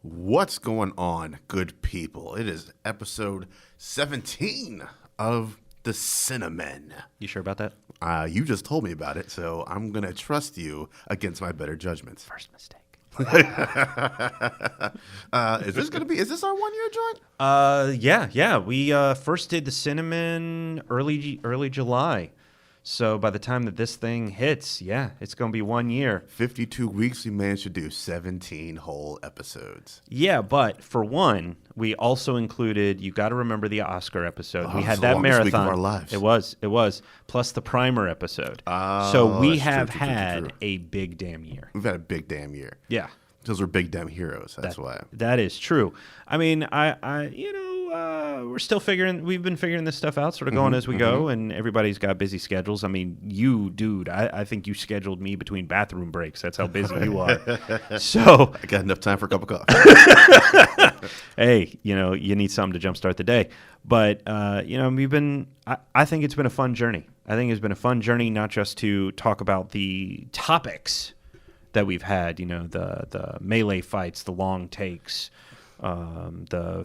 What's going on, good people? It is episode 17 of the Cine. You sure about that? You just told me about it, so I'm going to trust you against my better judgments. First mistake. Is this our 1 year joint? Yeah. We first did the Cinnamon early July. So by the time that this thing hits, it's going to be 1 year. 52 weeks, we managed to do 17 whole episodes. Yeah, but for one, we also included, you got to remember the Oscar episode. We had that marathon. Week of our lives. It was. Plus the primer episode. So we have had a big damn year. We've had a big damn year. Yeah. Because we're big damn heroes. That's why. That is true. I mean, we're still we've been figuring this stuff out, sort of going as we go, and everybody's got busy schedules. I mean, you, dude, I think you scheduled me between bathroom breaks. That's how busy you are. So I got enough time for a cup of coffee. Hey, you need something to jumpstart the day. But, I think it's been a fun journey. I think it's been a fun journey, not just to talk about the topics that we've had, the melee fights, the long takes, the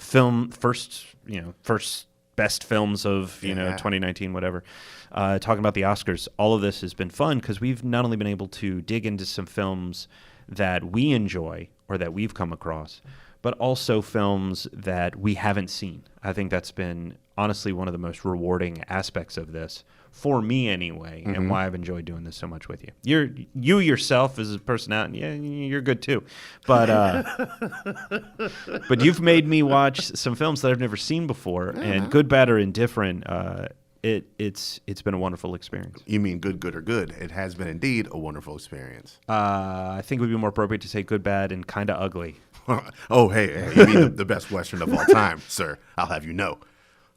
first best films of 2019, whatever. Talking about the Oscars, all of this has been fun because we've not only been able to dig into some films that we enjoy or that we've come across, but also films that we haven't seen. I think that's been honestly one of the most rewarding aspects of this, for me anyway, and why I've enjoyed doing this so much with you. You yourself as a personality, you're good too. But but you've made me watch some films that I've never seen before, and good, bad, or indifferent. It's been a wonderful experience. You mean good, or good? It has been indeed a wonderful experience. I think it would be more appropriate to say good, bad, and kind of ugly. Oh, hey, you mean the best Western of all time, sir. I'll have you know.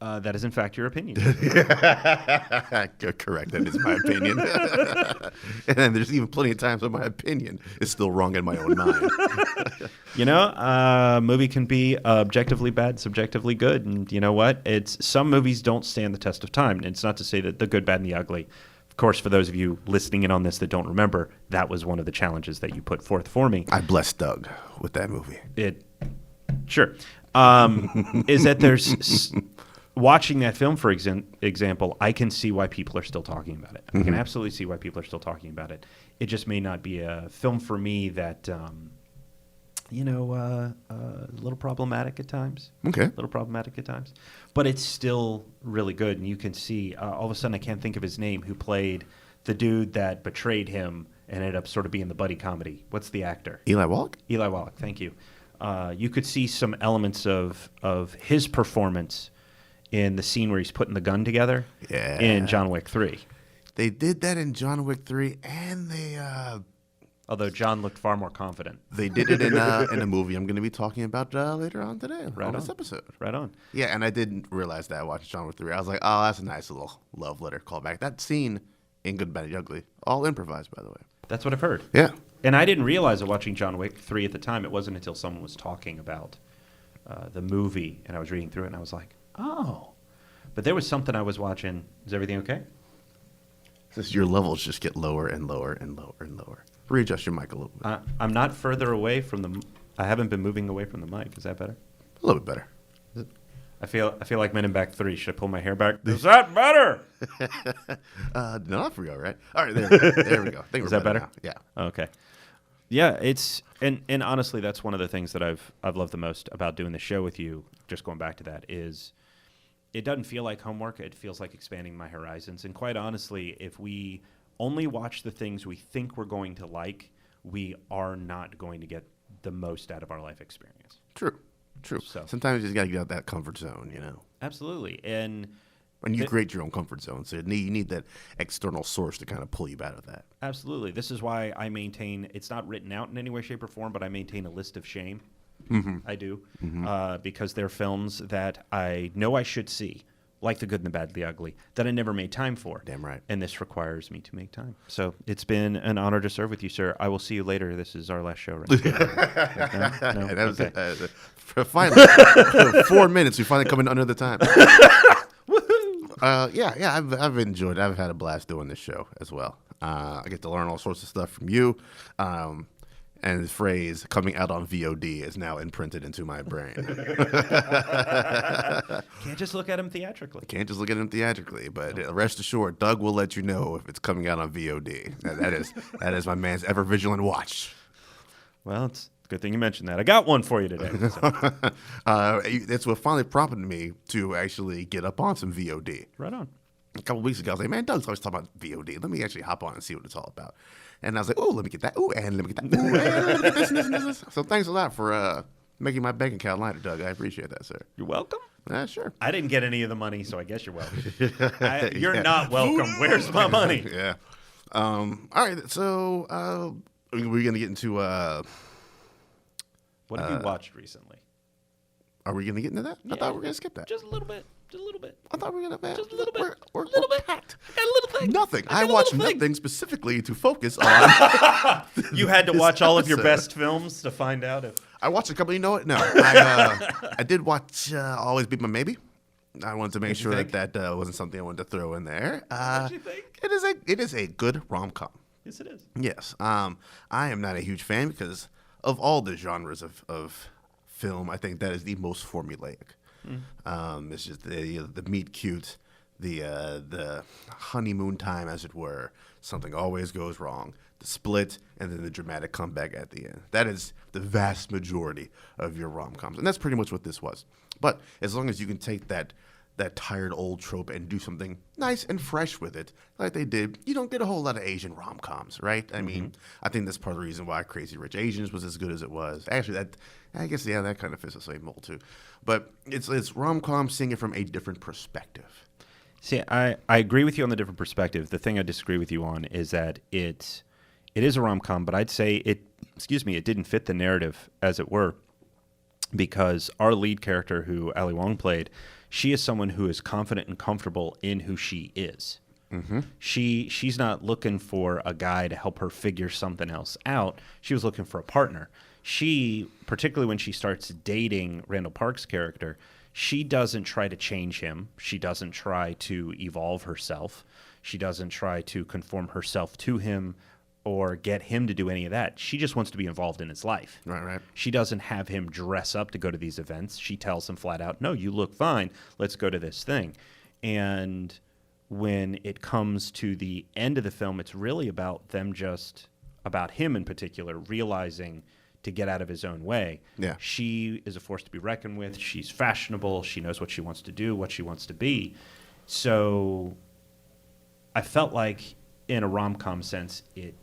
That is, in fact, your opinion. Correct. That is my opinion. And there's even plenty of times when my opinion is still wrong in my own mind. A movie can be objectively bad, subjectively good. And you know what? Some movies don't stand the test of time. And it's not to say that the good, bad, and the ugly. Of course, for those of you listening in on this that don't remember, that was one of the challenges that you put forth for me. I blessed Doug with that movie. Sure. Is that there's... Watching that film, for example, I can see why people are still talking about it. I can absolutely see why people are still talking about it. It just may not be a film for me that, a little problematic at times. Okay. A little problematic at times. But it's still really good. And you can see, all of a sudden, I can't think of his name, who played the dude that betrayed him and ended up sort of being the buddy comedy. What's the actor? Eli Wallach? Eli Wallach, thank you. You could see some elements of his performance in the scene where he's putting the gun together in John Wick 3. They did that in John Wick 3, and they... Although John looked far more confident. They did it in a movie I'm going to be talking about later on today on this episode. Right on. Yeah, and I didn't realize that watching John Wick 3. I was like, oh, that's a nice little love letter callback. That scene in Good, Bad, and Ugly, all improvised, by the way. That's what I've heard. Yeah. And I didn't realize it watching John Wick 3 at the time. It wasn't until someone was talking about the movie, and I was reading through it, and I was like, oh. But there was something I was watching. Is everything okay? Your levels just get lower and lower and lower and lower. Readjust your mic a little bit. I'm not further away from the... I haven't been moving away from the mic. Is that better? A little bit better. I feel like Men in Black 3. Should I pull my hair back? Is that better? No, not for you, all right? All right, there we go. Is that better? Now. Yeah. Okay. Yeah, it's... And honestly, that's one of the things that I've loved the most about doing the show with you, just going back to that, is... It doesn't feel like homework. It feels like expanding my horizons. And quite honestly, if we only watch the things we think we're going to like, we are not going to get the most out of our life experience. True. So, sometimes you just got to get out that comfort zone, Absolutely. And you create your own comfort zone. So you need that external source to kind of pull you out of that. Absolutely. This is why I maintain, it's not written out in any way, shape, or form, but I maintain a list of shame. I do, because they're films that I know I should see, like The Good and the Bad and the Ugly, that I never made time for. Damn right. And this requires me to make time. So it's been an honor to serve with you, sir. I will see you later. This is our last show. Right? No? That was it. Finally, 4 minutes, we finally come in under the time. I've enjoyed it. I've had a blast doing this show as well. I get to learn all sorts of stuff from you. And the phrase "coming out on VOD" is now imprinted into my brain. Can't just look at him theatrically. Can't just look at him theatrically, but rest assured, Doug will let you know if it's coming out on VOD. That is my man's ever vigilant watch. Well, it's a good thing you mentioned that. I got one for you today. So. That's what finally prompted me to actually get up on some VOD. Right on. A couple of weeks ago, I was like, man, Doug's always talking about VOD. Let me actually hop on and see what it's all about. And I was like, oh, let me get that. Oh, and let me get that. Ooh, and let me get this and this and this. So thanks a lot for making my bank account lighter, Doug. I appreciate that, sir. You're welcome. Sure. I didn't get any of the money, so I guess you're welcome. You're not welcome. Where's my money? Yeah. All right. So we're going to get into... What have you watched recently? Are we going to get into that? Yeah, I thought we were going to skip that. Just a little bit. Just a little bit. I thought we were going to... Just a little bit. We're packed. I got a little thing. Nothing. I watched nothing specifically to focus on... You had to watch all of your best films to find out if... I watched a couple. You know what? No, I did watch Always Be My Maybe. I wanted to make sure that wasn't something I wanted to throw in there. What did you think? It is a good rom-com. Yes, it is. Yes. I am not a huge fan because of all the genres of film, I think that is the most formulaic. It's just the meet cute, the honeymoon time, as it were. Something always goes wrong. The split, and then the dramatic comeback at the end. That is the vast majority of your rom-coms. And that's pretty much what this was. But as long as you can take that tired old trope and do something nice and fresh with it, like they did, you don't get a whole lot of Asian rom-coms, right? I mean, I think that's part of the reason why Crazy Rich Asians was as good as it was. Actually, that kind of fits the same mold, too. But it's rom-com seeing it from a different perspective. See, I agree with you on the different perspective. The thing I disagree with you on is that it is a rom-com, but I'd say it didn't fit the narrative, as it were, because our lead character, who Ali Wong played, she is someone who is confident and comfortable in who she is. Mm-hmm. She's not looking for a guy to help her figure something else out. She was looking for a partner. She, particularly when she starts dating Randall Park's character, she doesn't try to change him. She doesn't try to evolve herself. She doesn't try to conform herself to him or get him to do any of that. She just wants to be involved in his life. Right. She doesn't have him dress up to go to these events. She tells him flat out, no, you look fine. Let's go to this thing. And when it comes to the end of the film, it's really about about him in particular, realizing to get out of his own way. Yeah. She is a force to be reckoned with. She's fashionable. She knows what she wants to do, what she wants to be. So I felt like in a rom-com sense, it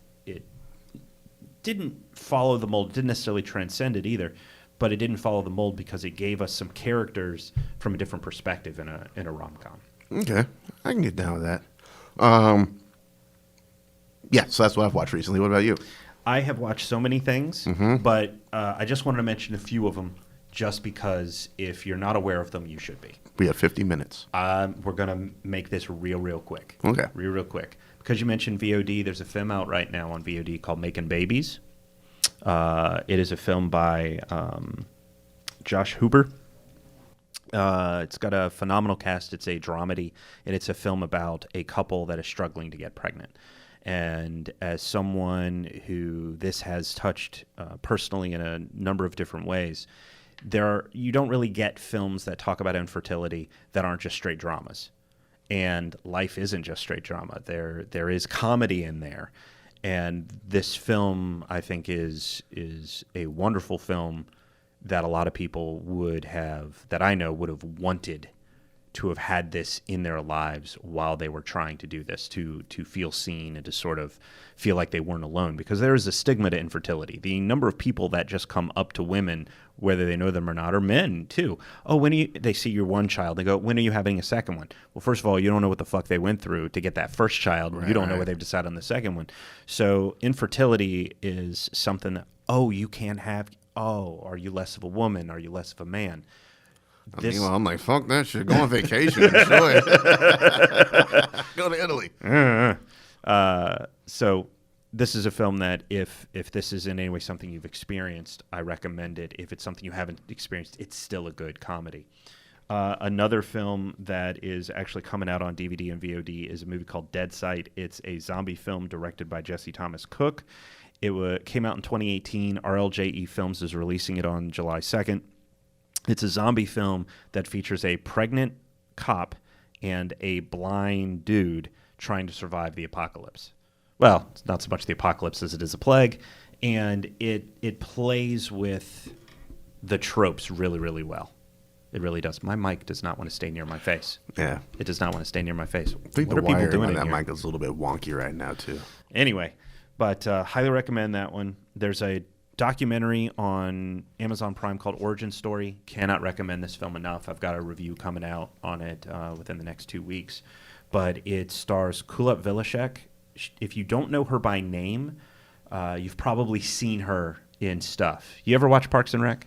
didn't follow the mold. It didn't necessarily transcend it either, but it didn't follow the mold because it gave us some characters from a different perspective in a rom-com. Okay. I can get down with that. Yeah, so that's what I've watched recently. What about you? I have watched so many things, but I just wanted to mention a few of them just because if you're not aware of them, you should be. We have 50 minutes. We're going to make this real quick. Okay. Real quick. Because you mentioned VOD, there's a film out right now on VOD called Making Babies. It is a film by Josh Huber. It's got a phenomenal cast. It's a dramedy, and it's a film about a couple that is struggling to get pregnant. And as someone who this has touched personally in a number of different ways, you don't really get films that talk about infertility that aren't just straight dramas. And life isn't just straight drama. There is comedy in there. And this film, I think, is a wonderful film that a lot of people that I know would have wanted to have had this in their lives while they were trying to do this, to feel seen and to sort of feel like they weren't alone. Because there is a stigma to infertility. The number of people that just come up to women, whether they know them or not, or men too. Oh, they see your one child, they go, when are you having a second one? Well, first of all, you don't know what the fuck they went through to get that first child. Right, you don't know what they've decided on the second one. So infertility is something that, you can't have, are you less of a woman? Are you less of a man? I'm like, fuck that shit. Go on vacation. Enjoy it. Go to Italy. So this is a film that if this is in any way something you've experienced, I recommend it. If it's something you haven't experienced, it's still a good comedy. Another film that is actually coming out on DVD and VOD is a movie called Dead Sight. It's a zombie film directed by Jesse Thomas Cook. Came out in 2018. RLJE Films is releasing it on July 2nd. It's a zombie film that features a pregnant cop and a blind dude trying to survive the apocalypse. Well, it's not so much the apocalypse as it is a plague, and it plays with the tropes really, really well. It really does. My mic does not want to stay near my face. Yeah. It does not want to stay near my face. I think what the are people wiring doing on in that here? mic is a little bit wonky right now, too. Anyway, but highly recommend that one. There's a documentary on Amazon Prime called Origin Story. Cannot recommend this film enough. I've got a review coming out on it within the next 2 weeks. But it stars Kulap Vilashek. If you don't know her by name, you've probably seen her in stuff. You ever watch Parks and Rec?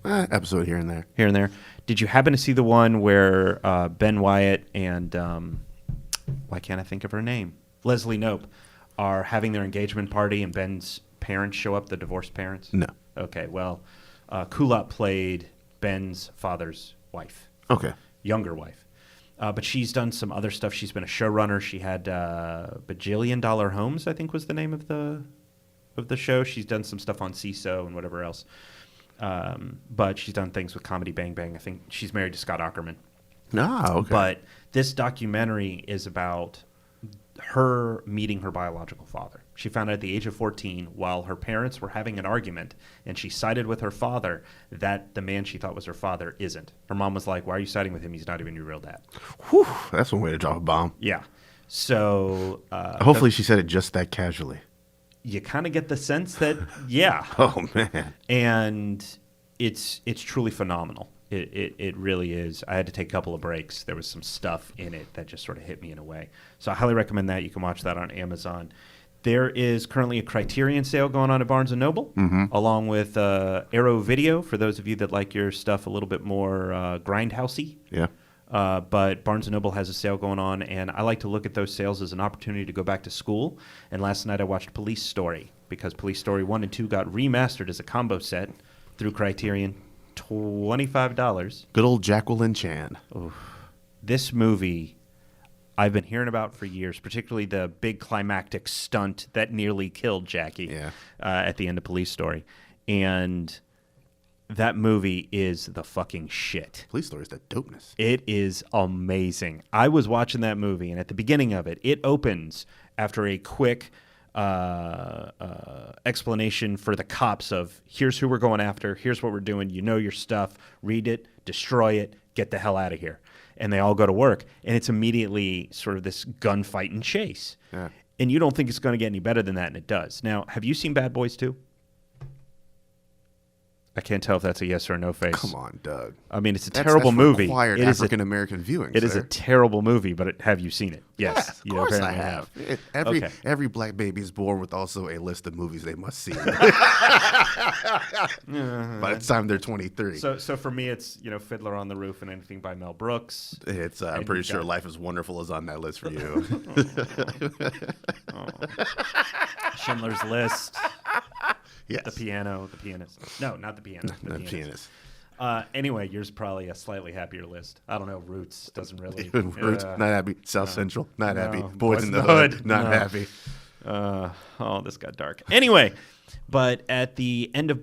Episode here and there. Here and there. Did you happen to see the one where Ben Wyatt and why can't I think of her name? Leslie Knope are having their engagement party and Ben's parents show up, the divorced parents? No. Okay, well, Kulap played Ben's father's wife. Okay. Younger wife. But she's done some other stuff. She's been a showrunner. She had Bajillion Dollar Homes, I think was the name of the show. She's done some stuff on CISO and whatever else. But she's done things with Comedy Bang Bang. I think she's married to Scott Aukerman. Ah, okay. But this documentary is about her meeting her biological father. She found out at the age of 14 while her parents were having an argument, and she sided with her father that the man she thought was her father isn't. Her mom was like, "Why are you siding with him? He's not even your real dad." Whew, that's one way to drop a bomb. Yeah. So hopefully she said it just that casually. you kind of get the sense that, yeah. Oh, man. And it's truly phenomenal. It really is. I had to take a couple of breaks. There was some stuff in it that just sort of hit me in a way. So I highly recommend that. You can watch that on Amazon. There is currently a Criterion sale going on at Barnes & Noble, along with Arrow Video, for those of you that like your stuff a little bit more grindhousey. Yeah. But Barnes & Noble has a sale going on, and I like to look at those sales as an opportunity to go back to school. And last night I watched Police Story, because Police Story 1 and 2 got remastered as a combo set through Criterion. $25. Good old Jacqueline Chan. Oof. This movie I've been hearing about for years, particularly the big climactic stunt that nearly killed Jackie at the end of Police Story. And that movie is the fucking shit. Police Story is the dopeness. It is amazing. I was watching that movie, and at the beginning of it, it opens after a quick explanation for the cops of, here's who we're going after, here's what we're doing, you know your stuff, read it, destroy it, get the hell out of here. And they all go to work, and it's immediately sort of this gunfight and chase. Yeah. And you don't think it's going to get any better than that, and it does. Now, have you seen Bad Boys 2? I can't tell if that's a yes or a no face. Come on, Doug. I mean, it's a terrible movie. Required African-American viewing. It is a terrible movie, but have you seen it? Yes. Yeah, of course I have. Every black baby is born with also a list of movies they must see. By the time they're 23. So for me, it's Fiddler on the Roof and anything by Mel Brooks. It's I'm pretty sure Life is Wonderful is on that list for you. Schindler's List. Yes. The Pianist. No, not the piano. The Pianist. Anyway, yours probably a slightly happier list. I don't know. Roots doesn't really. Roots, not happy. South Central, not happy. No. Boys in the Hood, not happy. This got dark. Anyway, but at the end of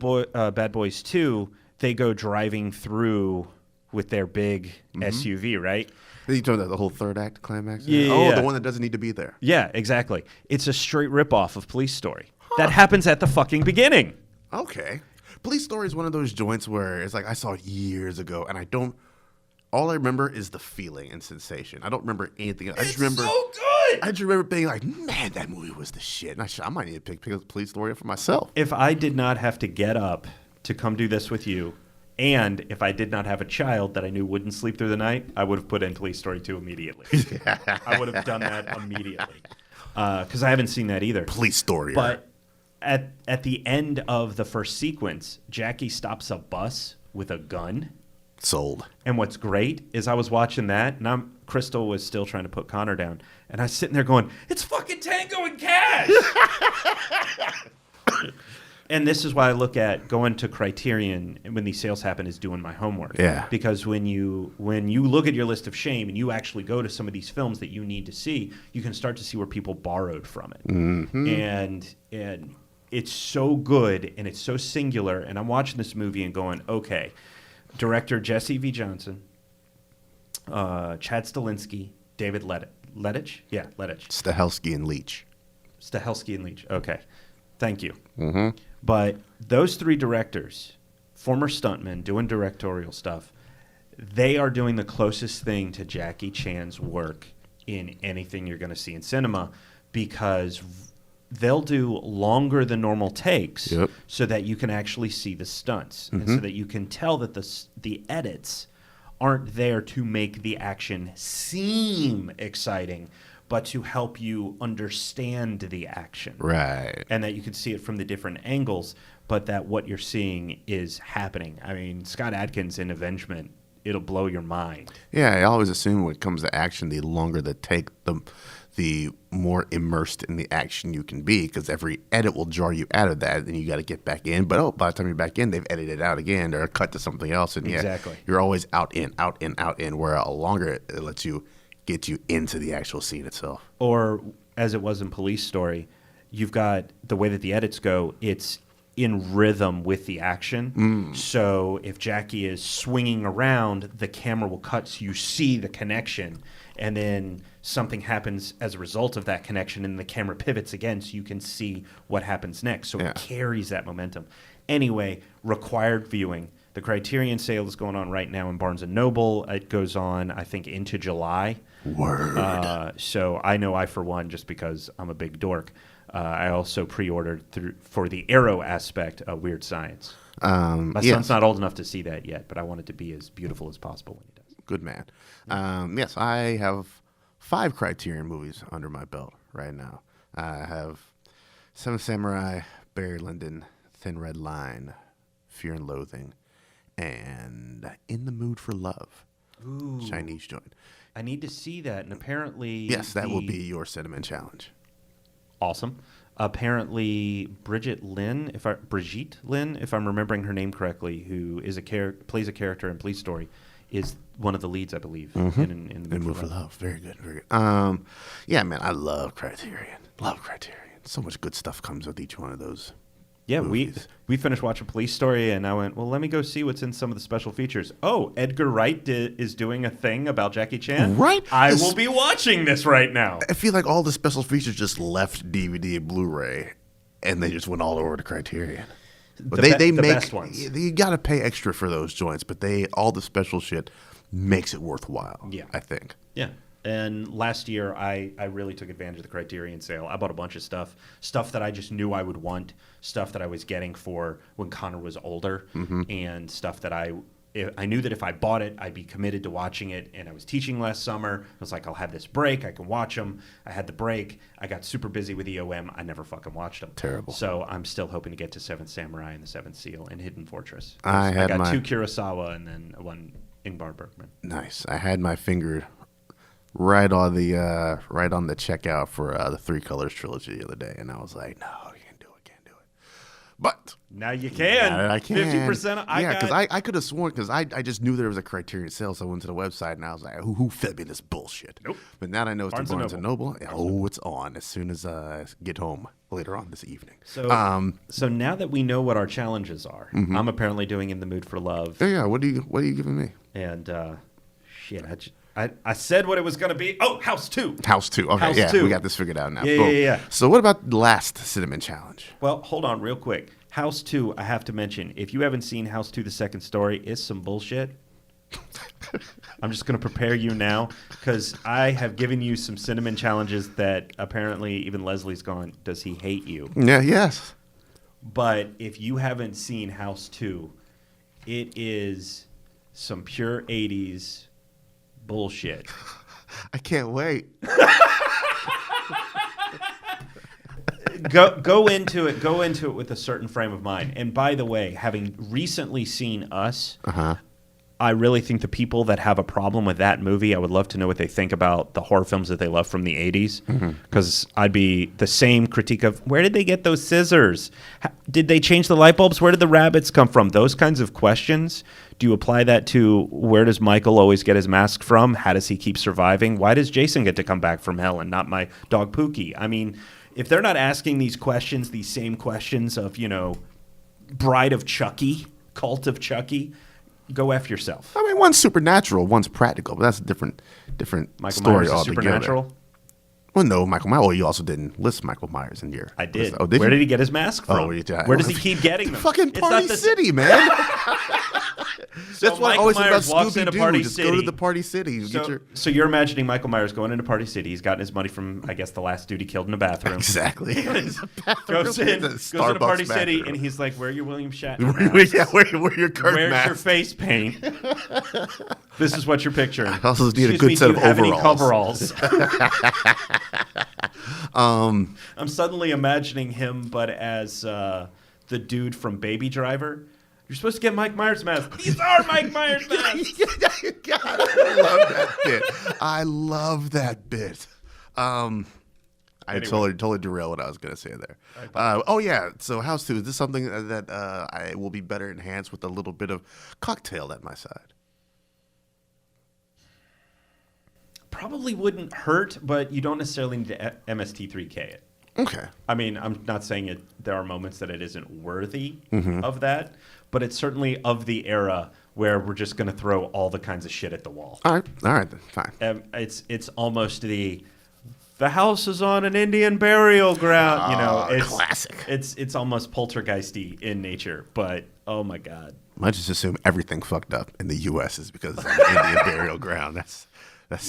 Bad Boys 2, they go driving through with their big SUV, right? You talking about the whole third act climax? Yeah. Oh, the one that doesn't need to be there. Yeah, exactly. It's a straight ripoff of Police Story. That happens at the fucking beginning. Okay. Police Story is one of those joints where it's like I saw it years ago, and all I remember is the feeling and sensation. I don't remember anything. I just remember so good. I just remember being like, man, that movie was the shit. And I might need to pick up Police Story up for myself. If I did not have to get up to come do this with you, and if I did not have a child that I knew wouldn't sleep through the night, I would have put in Police Story 2 immediately. I would have done that immediately. Because I haven't seen that either. Police Story. But at the end of the first sequence, Jackie stops a bus with a gun. Sold. And what's great is I was watching that, and Crystal was still trying to put Connor down, and I was sitting there going, it's fucking Tango and Cash! And this is why I look at going to Criterion when these sales happen is doing my homework. Yeah. Because when you look at your list of shame and you actually go to some of these films that you need to see, you can start to see where people borrowed from it. Mm-hmm. And it's so good and it's so singular. And I'm watching this movie and going, okay, director Jesse V. Johnson, Chad Stahelski, David Lettich? Yeah, Lettich. Stahelski and Leach. Stahelski and Leach. Okay. Thank you. Mm-hmm. But those three directors, former stuntmen doing directorial stuff, they are doing the closest thing to Jackie Chan's work in anything you're going to see in cinema, because they'll do longer than normal takes so that you can actually see the stunts and so that you can tell that the edits aren't there to make the action seem exciting, but to help you understand the action. Right. And that you can see it from the different angles, but that what you're seeing is happening. I mean, Scott Adkins in Avengement, it'll blow your mind. Yeah, I always assume when it comes to action, the longer the take, the more immersed in the action you can be, because every edit will draw you out of that, and you got to get back in. But by the time you're back in, they've edited it out again or cut to something else, and exactly. You're always out in. Where a longer it lets you get you into the actual scene itself. Or as it was in Police Story, you've got the way that the edits go. It's in rhythm with the action. So if Jackie is swinging around, the camera will cut so you see the connection, and then something happens as a result of that connection, and the camera pivots again so you can see what happens next. So it carries that momentum. Anyway, required viewing. The Criterion sale is going on right now in Barnes & Noble. It goes on, I think, into July. Word. So I know I, for one, just because I'm a big dork, I also pre-ordered for the Arrow aspect of Weird Science. My son's not old enough to see that yet, but I want it to be as beautiful as possible when he does. Good man. Yes, I have 5 Criterion movies under my belt right now. I have Seven Samurai, Barry Lyndon, Thin Red Line, Fear and Loathing, and In the Mood for Love. Ooh. Chinese joint. I need to see that, and apparently... Yes, that will be your cinnamon challenge. Awesome. Apparently, Brigitte Lynn, if I'm remembering her name correctly, who is plays a character in Police Story, is one of the leads, I believe, in The Mood for Love. Very good, very good. Yeah, man, I love Criterion. So much good stuff comes with each one of those. Yeah, movies. we finished watching Police Story, and I went, well, let me go see what's in some of the special features. Oh, Edgar Wright is doing a thing about Jackie Chan? Right. I will be watching this right now. I feel like all the special features just left DVD and Blu-ray, and they just went all over to Criterion. But they make best ones. You got to pay extra for those joints, but all the special shit makes it worthwhile. Yeah, I think. Yeah. And last year, I really took advantage of the Criterion sale. I bought a bunch of stuff that I just knew I would want, stuff that I was getting for when Connor was older, and stuff that I knew that if I bought it, I'd be committed to watching it. And I was teaching last summer. I was like, I'll have this break. I can watch them. I had the break. I got super busy with EOM. I never fucking watched them. Terrible. So I'm still hoping to get to Seventh Samurai and the Seventh Seal and Hidden Fortress. I got 2 Kurosawa and then 1 Ingmar Bergman. Nice. I had my finger right on the checkout for the Three Colors trilogy the other day, and I was like, no, you can't do it. But now you can. I can. 50%. Because I could have sworn, because I just knew there was a Criterion sale, so I went to the website and I was like, who fed me this bullshit? Nope. But now that I know it's Barnes the Barnes & Noble. It's on as soon as I get home later on this evening. So, so now that we know what our challenges are, I'm apparently doing In the Mood for Love. Yeah. What are you giving me? And shit, I said what it was going to be. Oh, House 2. House 2. Okay, House 2. We got this figured out now. Yeah. So what about the last Cinnamon Challenge? Well, hold on real quick. House 2, I have to mention, if you haven't seen House 2, the second story, it's some bullshit. I'm just going to prepare you now, because I have given you some cinnamon challenges that apparently even Leslie's gone, does he hate you? Yeah, yes. But if you haven't seen House 2, it is some pure 80s bullshit. I can't wait. Go into it with a certain frame of mind. And by the way, having recently seen Us, I really think the people that have a problem with that movie, I would love to know what they think about the horror films that they love from the 80s. Because I'd be the same critique of, where did they get those scissors? Did they change the light bulbs? Where did the rabbits come from? Those kinds of questions. Do you apply that to, where does Michael always get his mask from? How does he keep surviving? Why does Jason get to come back from hell and not my dog Pookie? I mean, if they're not asking these questions, these same questions of, Bride of Chucky, Cult of Chucky, go F yourself. I mean, one's supernatural, one's practical, but that's a different Michael story Myers is altogether. supernatural? Well, no, Michael Myers. Well, you also didn't list Michael Myers in your. I did. Oh, did Where you? did he get his mask from? Oh, Where does he keep getting them? Fucking It's Party not the- City, man. So That's what I Michael always said about Myers walks into Scooby-Doo. Party Just City. go to the Party City. You get your... So you're imagining Michael Myers going into Party City. He's gotten his money from, I guess, the last dude he killed in a bathroom. Exactly. goes into Party City, and he's like, "Where are your William Shatner masks? Yeah, where your curtain Where's masks? your face paint? This is what you're picturing. I also need a good set of overalls. Um, I'm suddenly imagining him, but as the dude from Baby Driver. You're supposed to get Mike Myers masks. These are Mike Myers masks. God, I love that bit. I love that bit. I Anyway. totally derailed what I was going to say there. Oh, yeah. So House 2, is this something that I will be better enhanced with a little bit of cocktail at my side? Probably wouldn't hurt, but you don't necessarily need to MST3K it. Okay. I mean, I'm not saying there are moments that it isn't worthy Mm-hmm. of that, but it's certainly of the era where we're just going to throw all the kinds of shit at the wall. All right, then. Fine. It's almost the house is on an Indian burial ground. It's classic. It's almost poltergeisty in nature, but oh my god. I just assume everything fucked up in the U.S. is because it's an Indian burial ground. That's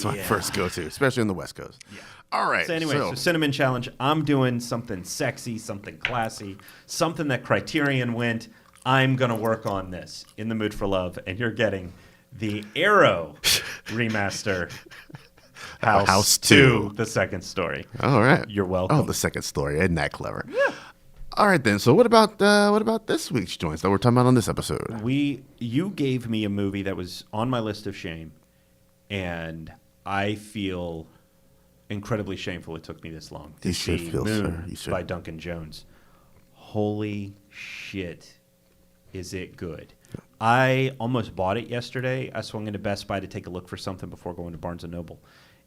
my first go-to, especially on the West Coast. Yeah. All right. So anyway, so Cinnamon Challenge, I'm doing something sexy, something classy, something that Criterion went, I'm going to work on this, In the Mood for Love, and you're getting the Arrow remaster, House 2, the second story. All right. You're welcome. Oh, the second story. Isn't that clever? Yeah. All right, then. So what about this week's joints that we're talking about on this episode? You gave me a movie that was on my list of shame, and I feel incredibly shameful it took me this long to see Moon by Duncan Jones. Holy shit, is it good. I almost bought it yesterday. I swung into Best Buy to take a look for something before going to Barnes & Noble,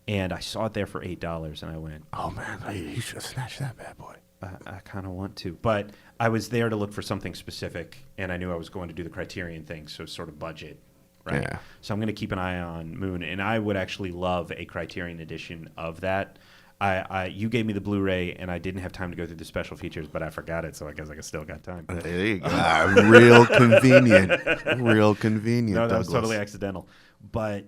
and I saw it there for $8, and I went, oh, man, you should have snatched that bad boy. I kind of want to. But I was there to look for something specific, and I knew I was going to do the Criterion thing, so sort of budget. Right. Yeah. So I'm going to keep an eye on Moon, and I would actually love a Criterion edition of that. You gave me the Blu-ray, and I didn't have time to go through the special features, but I forgot it, so I guess I still got time. There you go. Real convenient. Real convenient, No, that Douglas. was totally accidental. But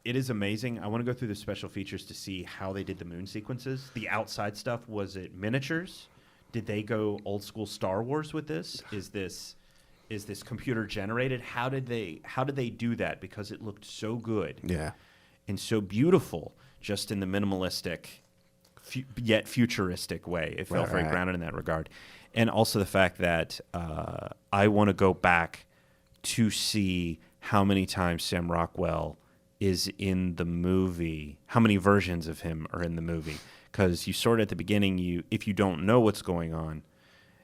it is amazing. I want to go through the special features to see how they did the Moon sequences. The outside stuff, was it miniatures? Did they go old school Star Wars with this? Is this computer generated? How did they do that? Because it looked so good. Yeah. And so beautiful, just in the minimalistic, yet futuristic way. It felt very grounded in that regard. And also the fact that I want to go back to see how many times Sam Rockwell is in the movie, how many versions of him are in the movie. Because you sort of at the beginning, if you don't know what's going on,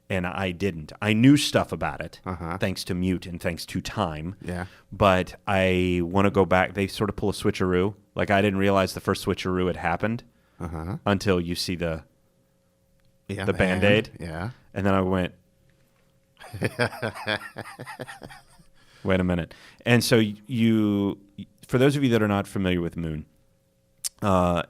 and I didn't. I knew stuff about it, thanks to Mute and thanks to time. Yeah. But I want to go back. They sort of pull a switcheroo. Like, I didn't realize the first switcheroo had happened until you see the Band-Aid. Yeah. And then I went, wait a minute. And so for those of you that are not familiar with Moon, I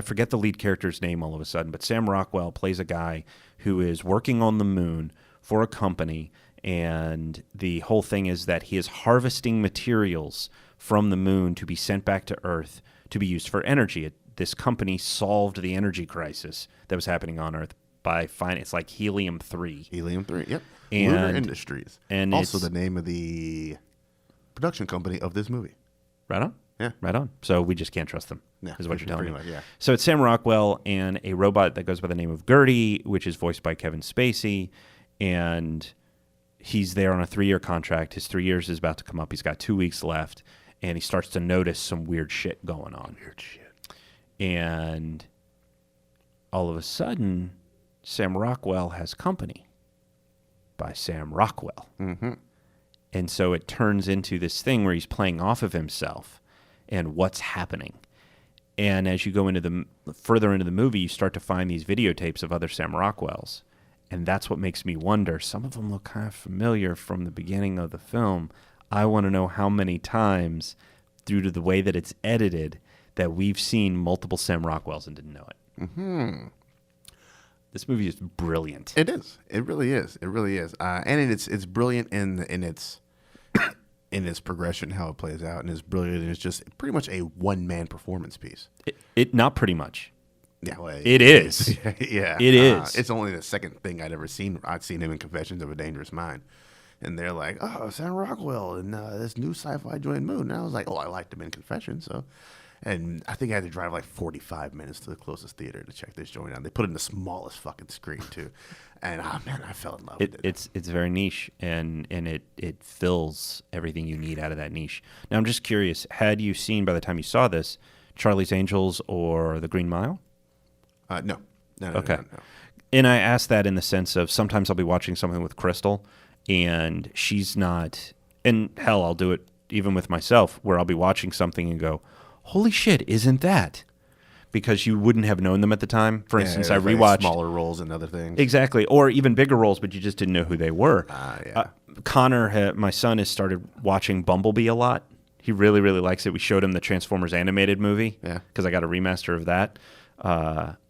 forget the lead character's name all of a sudden, but Sam Rockwell plays a guy who is working on the moon for a company, and the whole thing is that he is harvesting materials from the moon to be sent back to Earth to be used for energy. This company solved the energy crisis that was happening on Earth by it's like Helium-3. Helium-3, yep. And, Lunar Industries. And also the name of the production company of this movie. Right on? Yeah. Right on. So we just can't trust them, Yeah, is what you're telling me. much, yeah. So it's Sam Rockwell and a robot that goes by the name of Gertie, which is voiced by Kevin Spacey. And he's there on a 3-year contract. His 3 years is about to come up. He's got 2 weeks left. And he starts to notice some weird shit going on. Weird shit. And all of a sudden, Sam Rockwell has company by Sam Rockwell. Mm-hmm. And so it turns into this thing where he's playing off of himself and what's happening. And as you go into the further into the movie, you start to find these videotapes of other Sam Rockwells. And that's what makes me wonder. Some of them look kind of familiar from the beginning of the film. I want to know how many times, due to the way that it's edited, that we've seen multiple Sam Rockwells and didn't know it. Mm-hmm. This movie is brilliant. It is. It really is. It really is. And it's brilliant in its progression, how it plays out, and it's brilliant. And it's just pretty much a one-man performance piece. It not pretty much. Yeah, well, it is. Yeah, it is. It's only the second thing I'd ever seen. I'd seen him in Confessions of a Dangerous Mind, and they're like, "Oh, Sam Rockwell and this new sci-fi joint Moon." And I was like, "Oh, I liked him in Confessions." So, and I think I had to drive like 45 minutes to the closest theater to check this joint out. They put it in the smallest fucking screen too, and oh man, I fell in love with it. It's very niche, and it fills everything you need out of that niche. Now, I'm just curious: had you seen by the time you saw this, Charlie's Angels or The Green Mile? No. Okay. No. And I ask that in the sense of sometimes I'll be watching something with Crystal and she's not, and hell, I'll do it even with myself where I'll be watching something and go, holy shit, isn't that? Because you wouldn't have known them at the time. For instance, I rewatched like smaller roles and other things. Exactly. Or even bigger roles, but you just didn't know who they were. Yeah. Connor, my son, has started watching Bumblebee a lot. He really, really likes it. We showed him the Transformers animated movie because I got a remaster of that.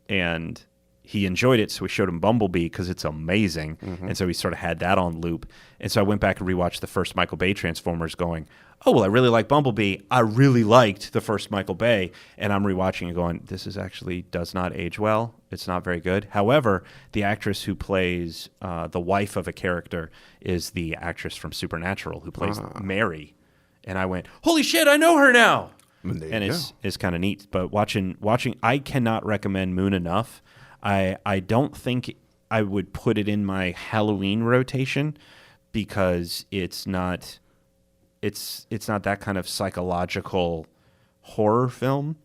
And he enjoyed it, so we showed him Bumblebee because it's amazing. Mm-hmm. And so he sort of had that on loop. And so I went back and rewatched the first Michael Bay Transformers going, oh, well, I really like Bumblebee. I really liked the first Michael Bay. And I'm rewatching and going, this is actually does not age well. It's not very good. However, the actress who plays the wife of a character is the actress from Supernatural who plays Mary. And I went, holy shit, I know her now. And it's kind of neat. But watching, I cannot recommend Moon enough. I don't think I would put it in my Halloween rotation because it's not that kind of psychological horror film.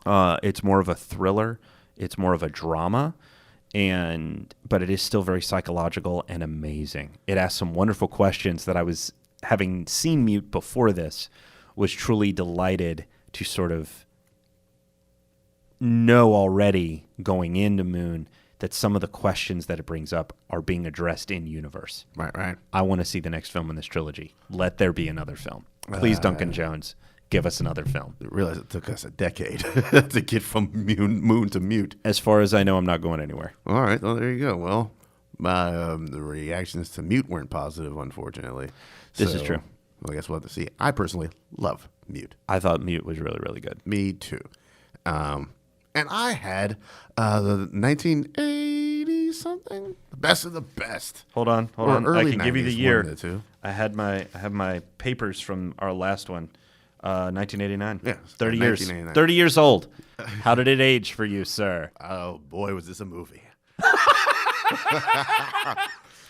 It's more of a thriller. It's more of a drama. But it is still very psychological and amazing. It asks some wonderful questions that I was, having seen Mute before this, was truly delighted to sort of know already going into Moon that some of the questions that it brings up are being addressed in universe. Right. I want to see the next film in this trilogy. Let there be another film. Please, Duncan Jones, give us another film. I realize it took us a decade to get from Moon to Mute. As far as I know, I'm not going anywhere. All right. Well, there you go. Well, the reactions to Mute weren't positive, unfortunately. This is true. Well, I guess we'll have to see. I personally love Mute. I thought Mute was really, really good. Me too. And I had the 1980-something, the best of the best. Hold on. I can give you the year. I have my papers from our last one, 1989. Yeah, 30 years. 30 years old. How did it age for you, sir? Oh boy, was this a movie!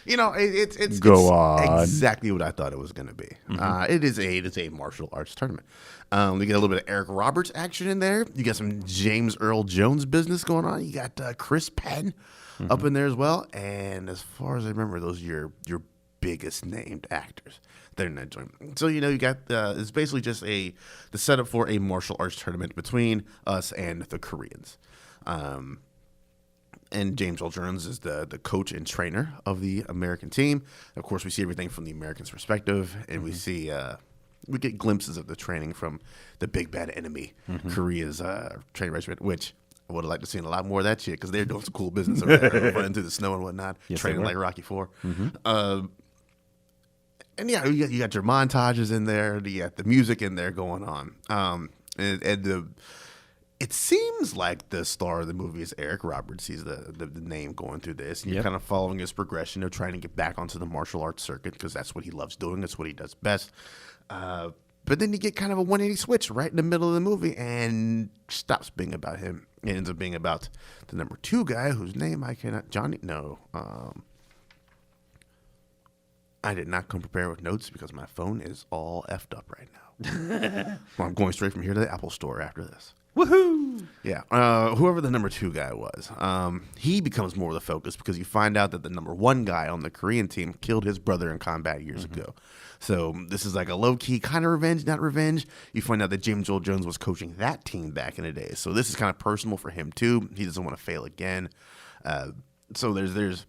You know, it's exactly what I thought it was going to be. Mm-hmm. It is a martial arts tournament. We get a little bit of Eric Roberts action in there. You got some James Earl Jones business going on. You got Chris Penn up in there as well. And as far as I remember, those are your biggest named actors. They're in that joint. So, you know, you got it's basically just the setup for a martial arts tournament between us and the Koreans. And James Earl Jones is the coach and trainer of the American team. Of course, we see everything from the Americans' perspective, and we see we get glimpses of the training from the big bad enemy, Korea's training regiment, which I would have liked to see a lot more of that shit because they're doing some cool business over there, running through the snow and whatnot, training like Rocky IV. And yeah, you got your montages in there, you got the music in there going on, it seems like the star of the movie is Eric Roberts. He's the name going through this. And you're kind of following his progression of trying to get back onto the martial arts circuit because that's what he loves doing. That's what he does best. But then you get kind of a 180 switch right in the middle of the movie and stops being about him. It ends up being about the number 2 guy whose name I cannot... I did not come prepared with notes because my phone is all effed up right now. Well, I'm going straight from here to the Apple store after this. Woohoo! Yeah. Whoever the number 2 guy was, he becomes more of the focus because you find out that the number 1 guy on the Korean team killed his brother in combat years ago. So this is like a low-key kind of revenge, not revenge. You find out that James Earl Jones was coaching that team back in the day. So this is kind of personal for him, too. He doesn't want to fail again. So there's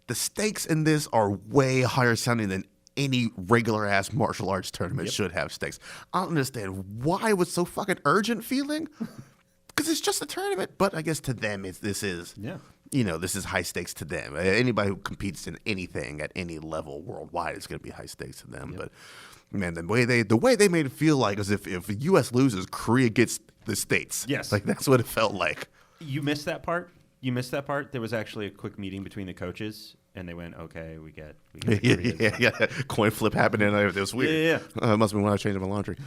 the stakes in this are way higher sounding than any regular ass martial arts tournament should have stakes. I don't understand why it was so fucking urgent feeling. Because it's just a tournament, but I guess to them this is high stakes to them. Anybody who competes in anything at any level worldwide is going to be high stakes to them. But man, the way they made it feel like as if the U.S. loses, Korea gets the states. Yes, like that's what it felt like. You missed that part. There was actually a quick meeting between the coaches, and they went, "Okay, we get yeah. Coin flip happening. It was weird. Yeah. It must have been when I was changing my laundry.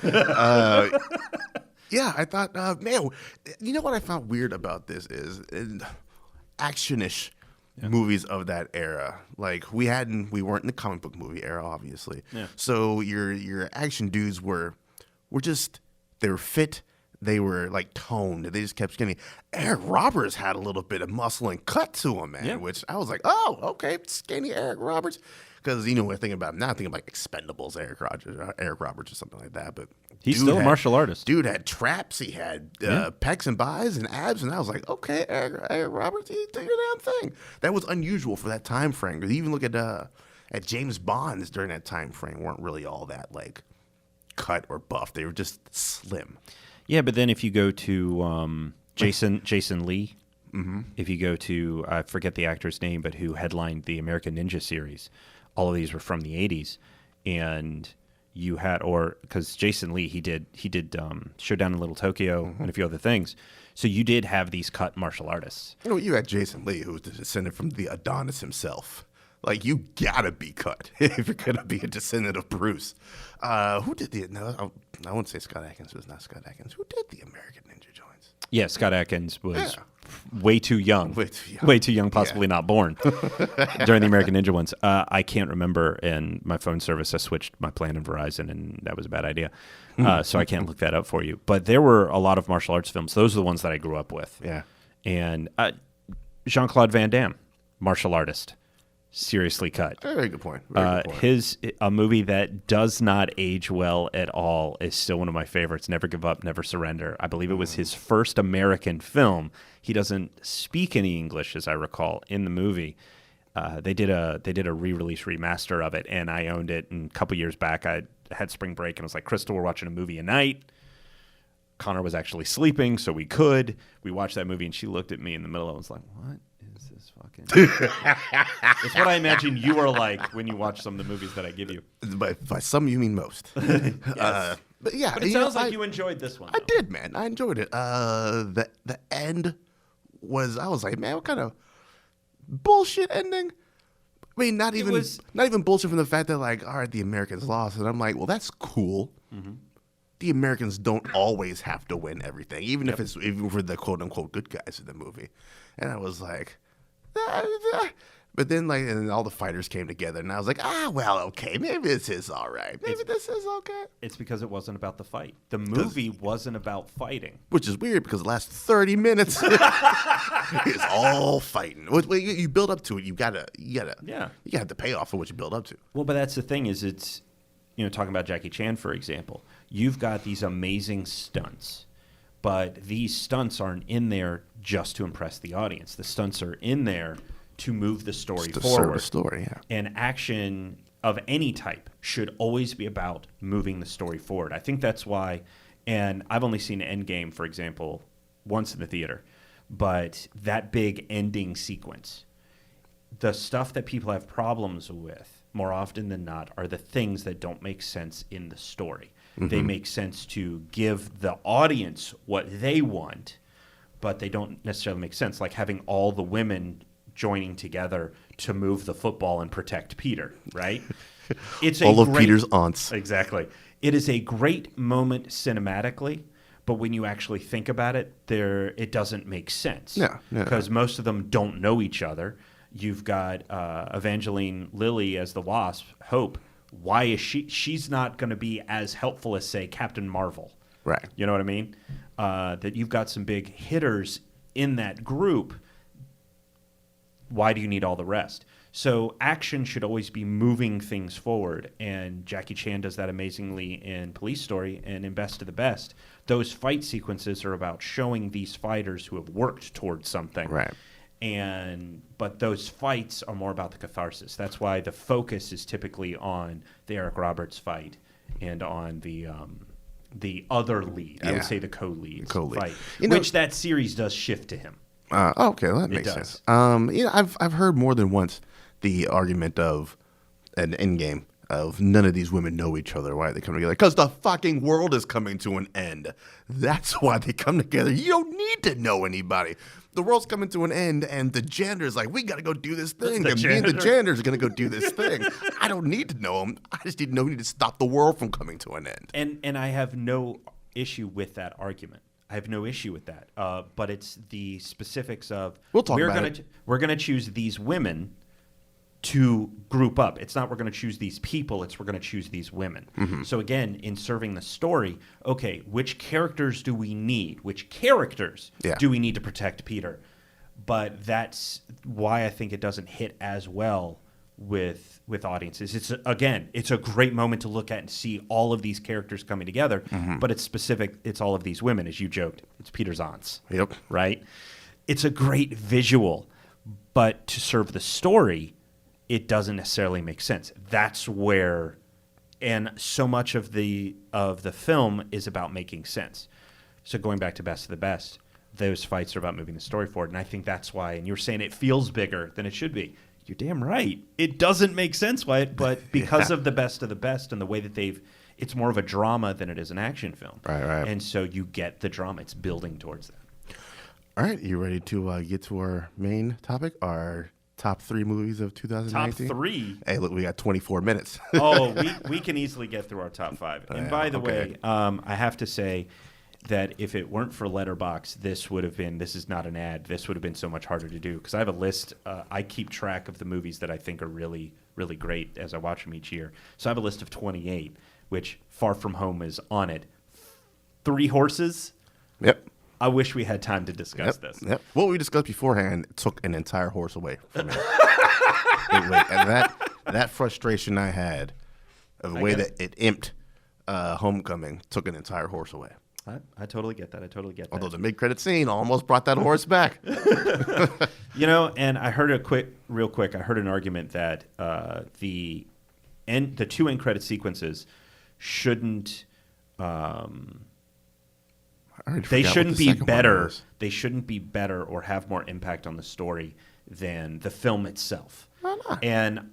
Yeah, I thought, man, you know what I found weird about this is action-ish movies of that era. Like we weren't in the comic book movie era, obviously. Yeah. So your action dudes were they were fit. They were like toned. They just kept skinny. Eric Roberts had a little bit of muscle and cut to him, man. Which I was like, oh, okay, skinny Eric Roberts. Because when I think about him now, I think of like Expendables, Eric Roberts, or something like that. But he's still a martial artist. Dude had traps. He had pecs and buys and abs, and I was like, okay, Eric Roberts, you do your damn thing. That was unusual for that time frame. Because even look at James Bonds during that time frame, weren't really all that like cut or buff. They were just slim. Yeah, but then if you go to Jason Lee, if you go to, I forget the actor's name, but who headlined the American Ninja series, all of these were from the 80s. And you had, because Jason Lee, he did Showdown in Little Tokyo and a few other things. So you did have these cut martial artists. You had Jason Lee, who was descended from the Adonis himself. Like, you gotta be cut if you're gonna be a descendant of Bruce. Who did I wouldn't say Scott Adkins. It was not Scott Adkins. Who did the American Ninja joints? Yeah, Scott Adkins was way too young. Way too young, possibly not born during the American Ninja ones. I can't remember, and my phone service, I switched my plan in Verizon, and that was a bad idea. So I can't look that up for you. But there were a lot of martial arts films. Those are the ones that I grew up with. Yeah. And Jean-Claude Van Damme, martial artist. Seriously cut. Very good point. Very good point. A movie that does not age well at all is still one of my favorites. Never Give Up, Never Surrender. I believe it was his first American film. He doesn't speak any English, as I recall, in the movie. They did a re-release remaster of it, and I owned it. And a couple years back, I had spring break, and I was like, Crystal, we're watching a movie a night. Connor was actually sleeping, so we watched that movie, and she looked at me in the middle and was like, what? It's what I imagine you are like when you watch some of the movies that I give you. By some, you mean most. Yes. But yeah, but it sounds like you enjoyed this one. I did, man. I enjoyed it. The end was, I was like, man, what kind of bullshit ending? I mean, not even bullshit from the fact that like, all right, the Americans lost, and I'm like, well, that's cool. Mm-hmm. The Americans don't always have to win everything, even for the quote unquote good guys in the movie. And I was like, but then like, and then all the fighters came together, and I was like, well, okay, maybe this is all right. Maybe this is okay. It's because it wasn't about the fight. The movie wasn't about fighting, which is weird because the last 30 minutes is all fighting. You build up to it. You gotta have the payoff for what you build up to. Well, but that's the thing is it's, talking about Jackie Chan, for example, you've got these amazing stunts, but these stunts aren't in there just to impress the audience. The stunts are in there to move the story forward. Serve the story, yeah. And action of any type should always be about moving the story forward. I think that's why, and I've only seen Endgame, for example, once in the theater, but that big ending sequence, the stuff that people have problems with more often than not are the things that don't make sense in the story. Mm-hmm. They make sense to give the audience what they want, but they don't necessarily make sense, like having all the women joining together to move the football and protect Peter, right? It's all of Peter's aunts. Exactly. It is a great moment cinematically, but when you actually think about it, it doesn't make sense. No. Because most of them don't know each other. You've got Evangeline Lilly as the Wasp, Hope. Why is she's not going to be as helpful as, say, Captain Marvel? Right. You know what I mean? That you've got some big hitters in that group. Why do you need all the rest? So action should always be moving things forward, and Jackie Chan does that amazingly in Police Story and in Best of the Best. Those fight sequences are about showing these fighters who have worked towards something. Right. But those fights are more about the catharsis. That's why the focus is typically on the Eric Roberts fight and on the other lead. I would say the co-lead fight, which that series does shift to him. Okay, well, that makes sense. I've heard more than once the argument of an Endgame of none of these women know each other. Why are they coming together? Because the fucking world is coming to an end. That's why they come together. You don't need to know anybody. The world's coming to an end, and the janitor's like, we got to go do this thing. And me and the janitor's are going to go do this thing. I don't need to know them. I just need to know we need to stop the world from coming to an end. And I have no issue with that argument. I have no issue with that. But it's the specifics of we're going to choose these women to group up. It's not we're going to choose these people, it's we're going to choose these women. Mm-hmm. So again, in serving the story, okay, which characters do we need? Which characters do we need to protect Peter? But that's why I think it doesn't hit as well with audiences. It's a great moment to look at and see all of these characters coming together, but it's specific, it's all of these women, as you joked. It's Peter's aunts. Yep. Right? It's a great visual, but to serve the story, it doesn't necessarily make sense. That's where, and so much of the film is about making sense. So going back to Best of the Best, those fights are about moving the story forward, and I think that's why. And you were saying it feels bigger than it should be. You're damn right. It doesn't make sense why it, but because of the Best of the Best and the way that it's more of a drama than it is an action film. Right. And so you get the drama. It's building towards that. All right, you ready to get to our main topic? Our top 3 movies of 2019? Top 3? Hey, look, we got 24 minutes. We can easily get through our top 5. And by the way, I have to say that if it weren't for Letterboxd, this is not an ad, this would have been so much harder to do. Because I have a list, I keep track of the movies that I think are really, really great as I watch them each year. So I have a list of 28, which Far From Home is on it. 3 Horses? Yep. I wish we had time to discuss this. Yep. What we discussed beforehand took an entire horse away from me. And that frustration I had of the way that it imped Homecoming took an entire horse away. I totally get that. Although the mid-credit scene almost brought that horse back. And I heard real quick, I heard an argument that the 2 end credit sequences shouldn't they shouldn't be better. They shouldn't be better or have more impact on the story than the film itself. Why not? And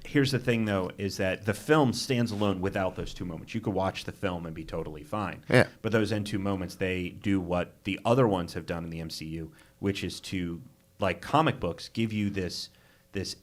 here's the thing, though, is that the film stands alone without those 2 moments. You could watch the film and be totally fine. Yeah. But those end 2 moments, they do what the other ones have done in the MCU, which is to, like comic books, give you this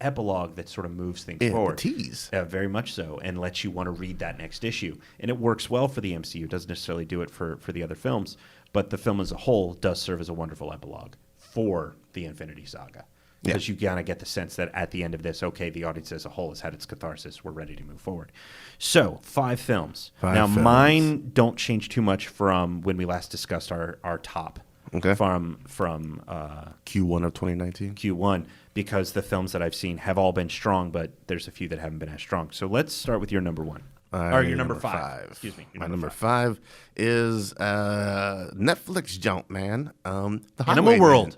epilogue that sort of moves things forward. Tease. Very much so, and lets you want to read that next issue. And it works well for the MCU. It doesn't necessarily do it for the other films, but the film as a whole does serve as a wonderful epilogue for the Infinity Saga. Because you kind of get the sense that at the end of this, okay, the audience as a whole has had its catharsis. We're ready to move forward. So, 5 films. Mine don't change too much from when we last discussed our top. Okay. From Q1 of 2019. Q1, because the films that I've seen have all been strong, but there's a few that haven't been as strong. So let's start with your number 1. Or your number 5. Excuse me. My number 5 is Netflix jump, man. The Animal World.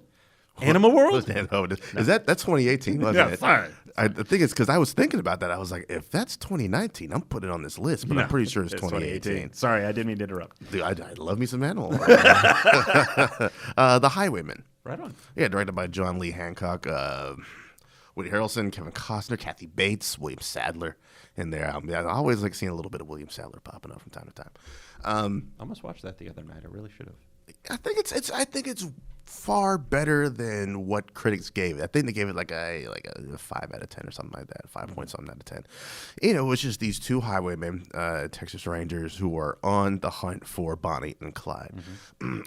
Animal World? Is that's 2018, wasn't it? Fine. I think it's because I was thinking about that. I was like, if that's 2019, I'm putting it on this list, but I'm pretty sure it's 2018. Sorry, I didn't mean to interrupt. Dude, I love me some Animal. The Highwaymen. Right on. Yeah, directed by John Lee Hancock, Woody Harrelson, Kevin Costner, Kathy Bates, William Sadler in there. I always like seeing a little bit of William Sadler popping up from time to time. I almost watched that the other night. I really should have. I think it's far better than what critics gave it. I think they gave it like a 5 out of 10 or something like that, 5 point something out of 10. It was just these 2 highwaymen, Texas Rangers, who were on the hunt for Bonnie and Clyde.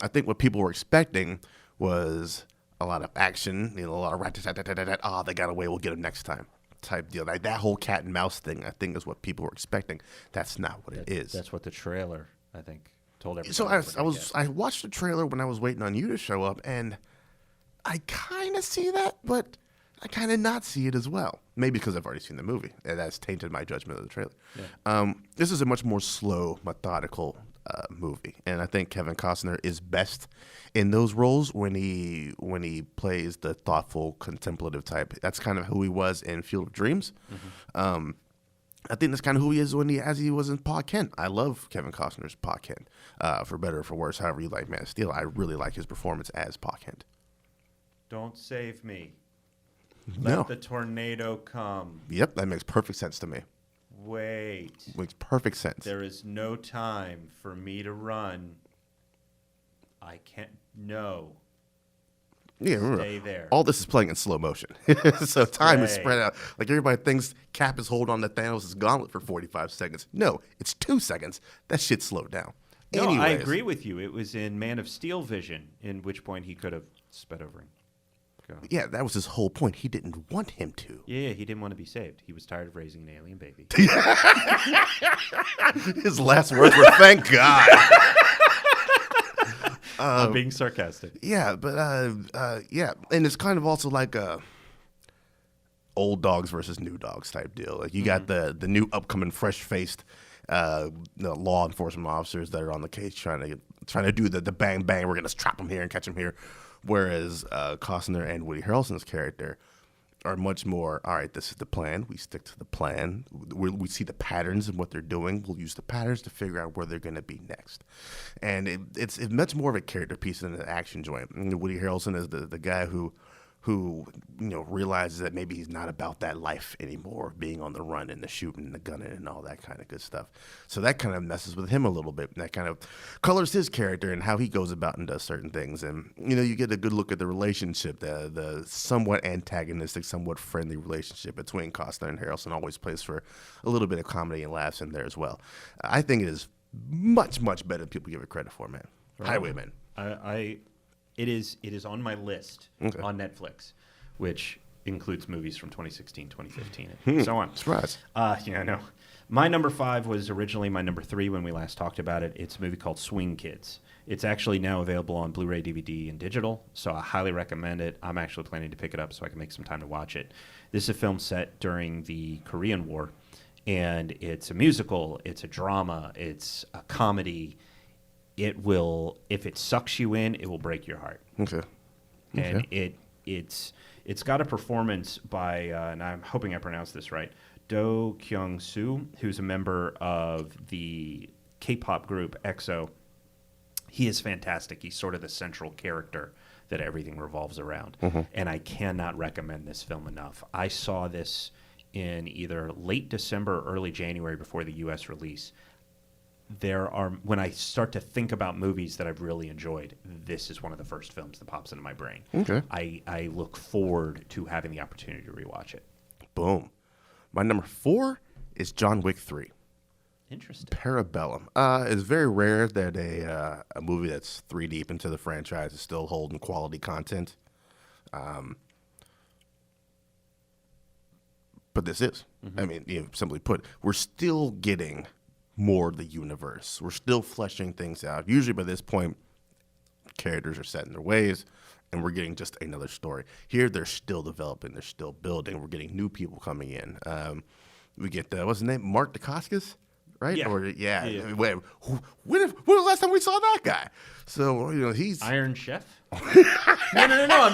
I think what people were expecting was a lot of action, a lot of rat-tat-tat-tat-tat, they got away, we'll get them next time type deal. Like, that whole cat and mouse thing, I think, is what people were expecting. That's not what it is. That's what the trailer, I think, told everybody. So I watched the trailer when I was waiting on you to show up, and I kind of see that, but I kind of not see it as well. Maybe because I've already seen the movie, and that's tainted my judgment of the trailer. Yeah. This is a much more slow, methodical movie, and I think Kevin Costner is best in those roles when he plays the thoughtful, contemplative type. That's kind of who he was in Field of Dreams. Mm-hmm. I think that's kind of who he is as he was in Pa Kent. I love Kevin Costner's Pa Kent, for better or for worse, however you like Man of Steel. I really like his performance as Pa Kent. Don't save me. No. Let the tornado come. Yep, that makes perfect sense to me. Wait. Makes perfect sense. There is no time for me to run. I can't. No. Yeah, remember, stay there. All this is playing in slow motion. So time is spread out. Like, everybody thinks Cap is holding on to Thanos' gauntlet for 45 seconds. No, it's 2 seconds. That shit slowed down. No, Anyways, I agree with you. It was in Man of Steel vision, in which point he could have sped over him. Go. Yeah, that was his whole point. He didn't want him to. Yeah, he didn't want to be saved. He was tired of raising an alien baby. His last words were, "Thank God." I'm being sarcastic. Yeah, but yeah, and it's kind of also like old dogs versus new dogs type deal. Like, you got the new upcoming, fresh-faced law enforcement officers that are on the case trying to do the bang bang. We're gonna trap them here and catch them here. Whereas Costner and Woody Harrelson's character are much more, all right, this is the plan. We stick to the plan. We see the patterns and what they're doing. We'll use the patterns to figure out where they're going to be next. And it's much more of a character piece than an action joint. And Woody Harrelson is the guy who realizes that maybe he's not about that life anymore, being on the run and the shooting and the gunning and all that kind of good stuff. So that kind of messes with him a little bit, and that kind of colors his character and how he goes about and does certain things. And, you get a good look at the relationship, the somewhat antagonistic, somewhat friendly relationship between Costner and Harrelson always plays for a little bit of comedy and laughs in there as well. I think it is much, much better than people give it credit for, man. Right. Highwayman. It is on my list on Netflix, which includes movies from 2016, 2015, and so on. Surprise. Yeah, I know. My number 5 was originally my number 3 when we last talked about it. It's a movie called Swing Kids. It's actually now available on Blu-ray, DVD, and digital, so I highly recommend it. I'm actually planning to pick it up so I can make some time to watch it. This is a film set during the Korean War, and it's a musical, it's a drama, it's a comedy. It will, if it sucks you in, it will break your heart. Okay. And it's got a performance by, and I'm hoping I pronounced this right, Do Kyung-soo, who's a member of the K-pop group EXO. He is fantastic. He's sort of the central character that everything revolves around. Mm-hmm. And I cannot recommend this film enough. I saw this in either late December or early January before the U.S. release. When I start to think about movies that I've really enjoyed, this is one of the first films that pops into my brain. Okay. I look forward to having the opportunity to rewatch it. Boom. My number 4 is John Wick 3. Interesting. Parabellum. It's very rare that a movie that's 3 deep into the franchise is still holding quality content. But this is. Mm-hmm. I mean, simply put, we're still getting more of the universe. We're still fleshing things out. Usually by this point, characters are set in their ways, and we're getting just another story. Here, they're still developing. They're still building. We're getting new people coming in. We get, what's his name? Mark Dacascos, right? Yeah. Yeah. Wait, when was the last time we saw that guy? So, he's... Iron Chef? No. I'm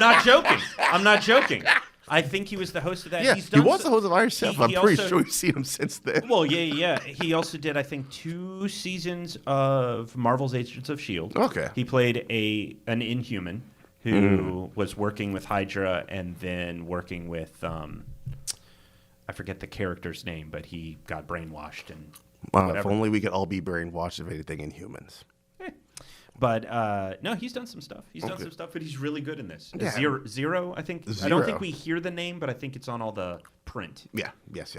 not joking. I think he was the host of that. Yeah, he was the host of Iron Chef. I'm pretty sure we've seen him since then. Well, yeah. He also did, I think, 2 seasons of Marvel's Agents of S.H.I.E.L.D. Okay. He played an Inhuman who was working with Hydra and then working with, I forget the character's name, but he got brainwashed and whatever. If only we could all be brainwashed of anything Inhumans. But no, he's done some stuff. He's done some stuff, but he's really good in this. Yeah. Zero, I think. I don't think we hear the name, but I think it's on all the print. Yeah. Yes.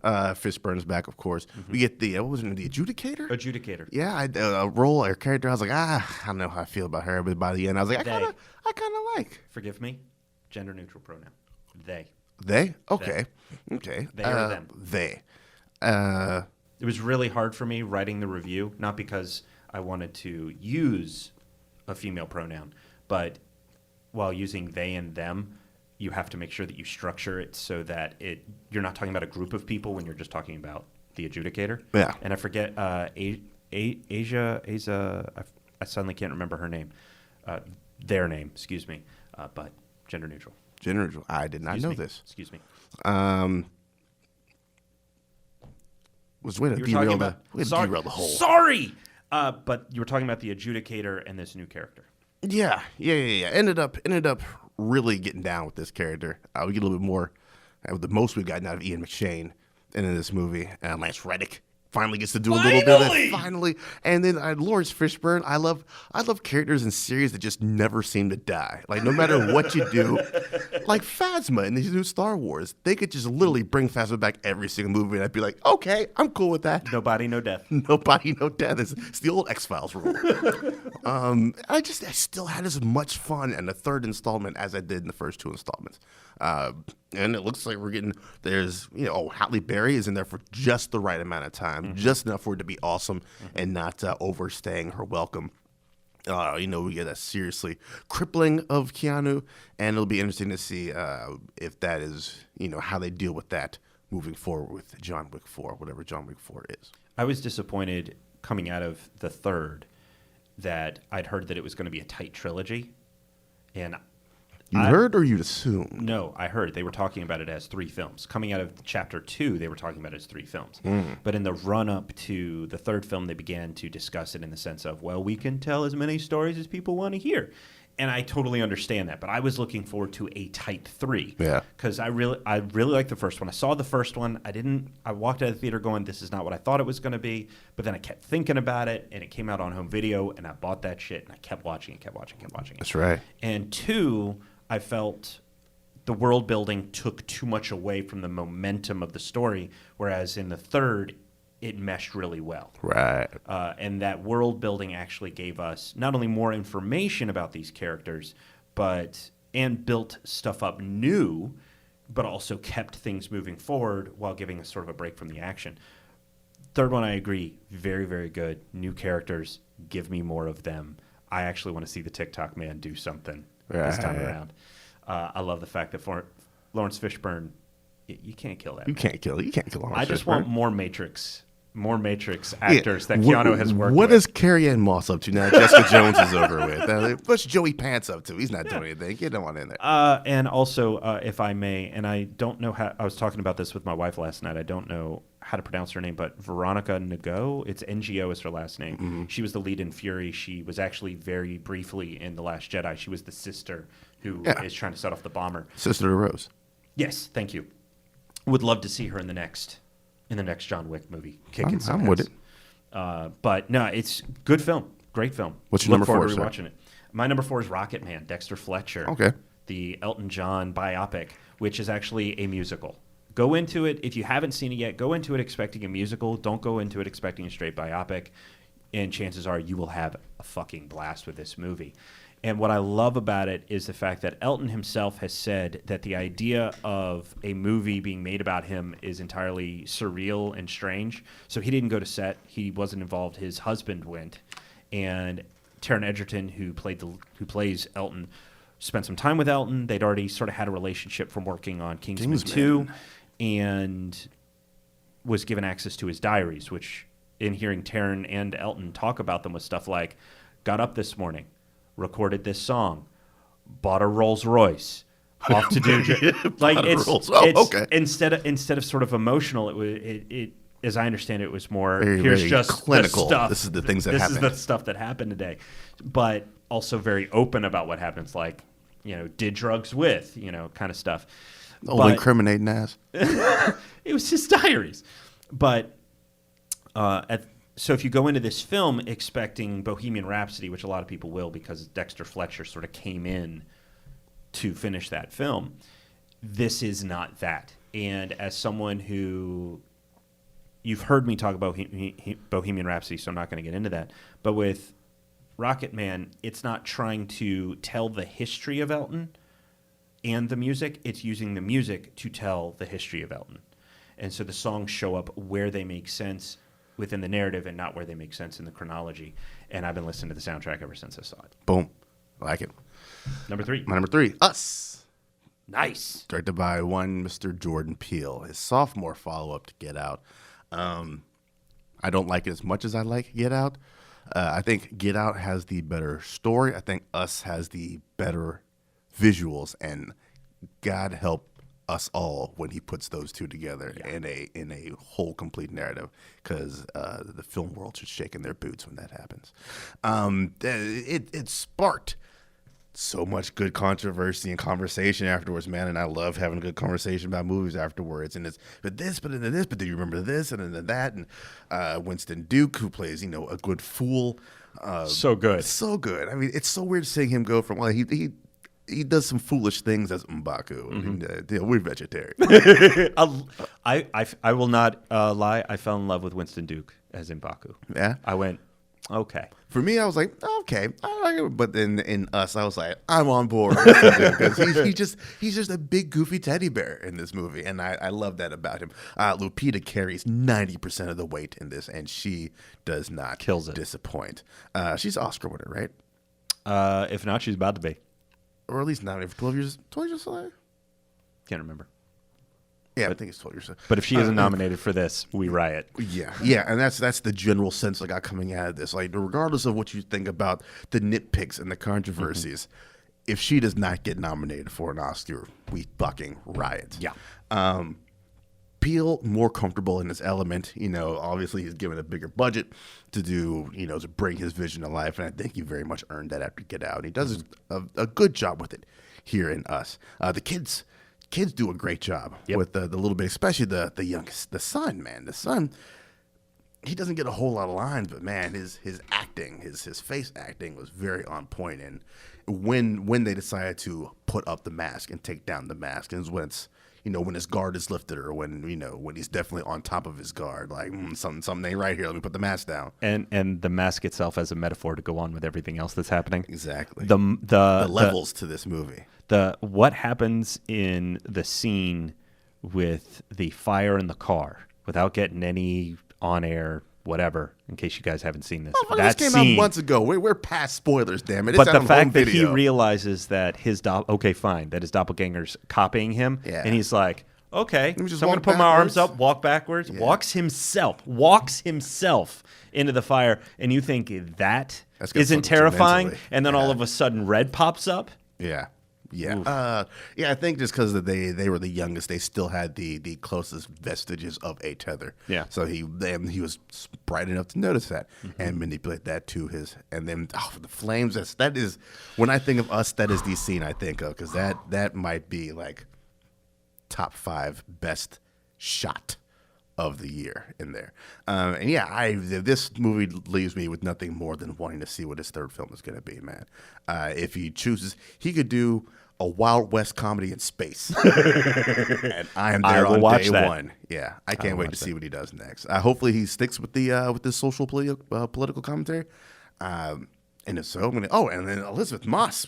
Fishburne's back, of course. We get the what was her name? The Adjudicator. Adjudicator. Yeah, a role or character. I was like, I don't know how I feel about her, but by the end, I was like, I kind of like. Forgive me, gender neutral pronoun. They. They? Okay. Okay. They or them. They. It was really hard for me writing the review, not because I wanted to use a female pronoun, but while using they and them, you have to make sure that you structure it so that you're not talking about a group of people when you're just talking about the adjudicator. Yeah. And I forget Asia, I suddenly can't remember her name, their name, excuse me, but gender neutral. Gender neutral. I did not know this. Excuse me. Was way to derail the whole. Sorry. But you were talking about the adjudicator and this new character. Yeah. Ended up really getting down with this character. We get a little bit more. The most we've gotten out of Ian McShane in this movie. Lance Reddick finally gets to do a little bit of it. Finally. And then Lawrence Fishburne. I love characters in series that just never seem to die. Like, no matter what you do. Like Phasma in these new Star Wars. They could just literally bring Phasma back every single movie, and I'd be like, okay, I'm cool with that. No body, no death. No body, no death. It's the old X-Files rule. I still had as much fun in the third installment as I did in the first two installments. And it looks like we're getting, Halle Berry is in there for just the right amount of time, just enough for it to be awesome and not overstaying her welcome. We get a seriously crippling of Keanu, and it'll be interesting to see if that is, how they deal with that moving forward with John Wick 4, whatever John Wick 4 is. I was disappointed coming out of the third that I'd heard that it was going to be a tight trilogy, and You heard or you'd assumed? No, I heard. They were talking about it as 3 films. Coming out of chapter 2, they were talking about it as 3 films. But in the run-up to the third film, they began to discuss it in the sense of, well, we can tell as many stories as people want to hear. And I totally understand that. But I was looking forward to a tight 3. Yeah. Because I really liked the first one. I saw the first one. I walked out of the theater going, this is not what I thought it was going to be. But then I kept thinking about it, and it came out on home video, and I bought that shit, and I kept watching it. That's right. And 2... I felt the world building took too much away from the momentum of the story, whereas in the third, it meshed really well. Right. And that world building actually gave us not only more information about these characters, and built stuff up new, but also kept things moving forward while giving us sort of a break from the action. Third one, I agree. Very, very good. New characters. Give me more of them. I actually want to see the TikTok man do something. This time around. I love the fact that for Lawrence Fishburne, you can't kill that. You can't kill Lawrence Fishburne. I just want more Matrix actors that Keanu has worked with. What is Carrie-Anne Moss up to now? Jessica Jones is over with. What's Joey Pants up to? He's not doing anything. Get him on in there. And also, if I may, and I don't know how, I was talking about this with my wife last night. I don't know how to pronounce her name, but Veronica Ngo, it's Ngo is her last name. Mm-hmm. She was the lead in Fury. She was actually very briefly in The Last Jedi. She was the sister who is trying to set off the bomber. Sister to Rose. Yes, thank you. Would love to see her in the next John Wick movie. I'm with it. But no, it's good film, great film. What's your Look number 4? Forward to rewatching it. My number 4 is Rocket Man, Dexter Fletcher. Okay. The Elton John biopic, which is actually a musical. Go into it, if you haven't seen it yet, go into it expecting a musical. Don't go into it expecting a straight biopic. And chances are you will have a fucking blast with this movie. And what I love about it is the fact that Elton himself has said that the idea of a movie being made about him is entirely surreal and strange. So he didn't go to set. He wasn't involved. His husband went. And Taron Egerton, who plays Elton, spent some time with Elton. They'd already sort of had a relationship from working on Kingsman 2 and was given access to his diaries, which in hearing Taron and Elton talk about them was stuff like, got up this morning, recorded this song, bought a Rolls Royce, off to do okay. Instead of sort of emotional, it as I understand it was more very just clinical. The stuff. This is the things that happened. happened. This is the stuff that happened today, but also very open about what happens, like did drugs with kind of stuff. Incriminating ass. It was his diaries, but at So if you go into this film expecting Bohemian Rhapsody, which a lot of people will because Dexter Fletcher sort of came in to finish that film, this is not that. And as someone who, you've heard me talk about Bohemian Rhapsody, so I'm not going to get into that. But with Rocket Man, it's not trying to tell the history of Elton and the music. It's using the music to tell the history of Elton. And so the songs show up where they make sense within the narrative and not where they make sense in the chronology. And I've been listening to the soundtrack ever since I saw it. Boom. I like it. Number 3. My number 3, Us. Nice. Directed by one Mr. Jordan Peele. His sophomore follow-up to Get Out. I don't like it as much as I like Get Out. I think Get Out has the better story. I think Us has the better visuals. And God help us all when he puts those two together in a whole complete narrative, because the film world should shake in their boots when that happens. It sparked so much good controversy and conversation afterwards, man, and I love having a good conversation about movies afterwards. And it's but do you remember this and then that, and Winston Duke, who plays a good fool, so good. I mean, it's so weird seeing him go from he does some foolish things as M'Baku. Mm-hmm. We're vegetarian. I will not lie. I fell in love with Winston Duke as M'Baku. Yeah? I went, okay. For me, I was like, okay. I like it. But then in Us, I was like, I'm on board. Because he's just a big, goofy teddy bear in this movie. And I love that about him. Lupita carries 90% of the weight in this, and she does not disappoint. She's Oscar winner, right? If not, she's about to be. Or at least nominated for 12 Years a Slave? Can't remember. Yeah, I think it's 12 Years a Slave. But if she isn't nominated for this, we riot. Yeah, and that's the general sense I got coming out of this. Like, regardless of what you think about the nitpicks and the controversies, if she does not get nominated for an Oscar, we fucking riot. Yeah. Peele more comfortable in his element. Obviously he's given a bigger budget to do, to bring his vision to life, and I think he very much earned that after Get Out. And he does a good job with it here in Us. The kids do a great job with the little bit, especially the youngest, the son, man. The son, he doesn't get a whole lot of lines, but man, his acting, his face acting was very on point. And when they decided to put up the mask and take down the mask, and when it's when his guard is lifted, or when he's definitely on top of his guard, like something ain't right here. Let me put the mask down. And the mask itself as a metaphor to go on with everything else that's happening. Exactly. The levels to this movie. What happens in the scene with the fire in the car, without getting any on-air whatever, in case you guys haven't seen this. That came out months ago. We're past spoilers, damn it. But the fact that he realizes that his that his doppelganger's copying him, and he's like, okay, so I'm going to put my arms up, walk backwards, walks himself into the fire, and you think that isn't terrifying, and then all of a sudden red pops up? Yeah. Yeah, I think just because they were the youngest, they still had the closest vestiges of a tether. Yeah. So he was bright enough to notice that and manipulate that to his. And then the flames. That is when I think of Us, that is the scene I think of, because that might be like top 5 best shot of the year in there. And this movie leaves me with nothing more than wanting to see what his third film is going to be, man. If he chooses, he could do a Wild West comedy in space. And I am there on day one. Yeah, I can't wait to see what he does next. Hopefully he sticks with the social political commentary. And if so, and then Elizabeth Moss,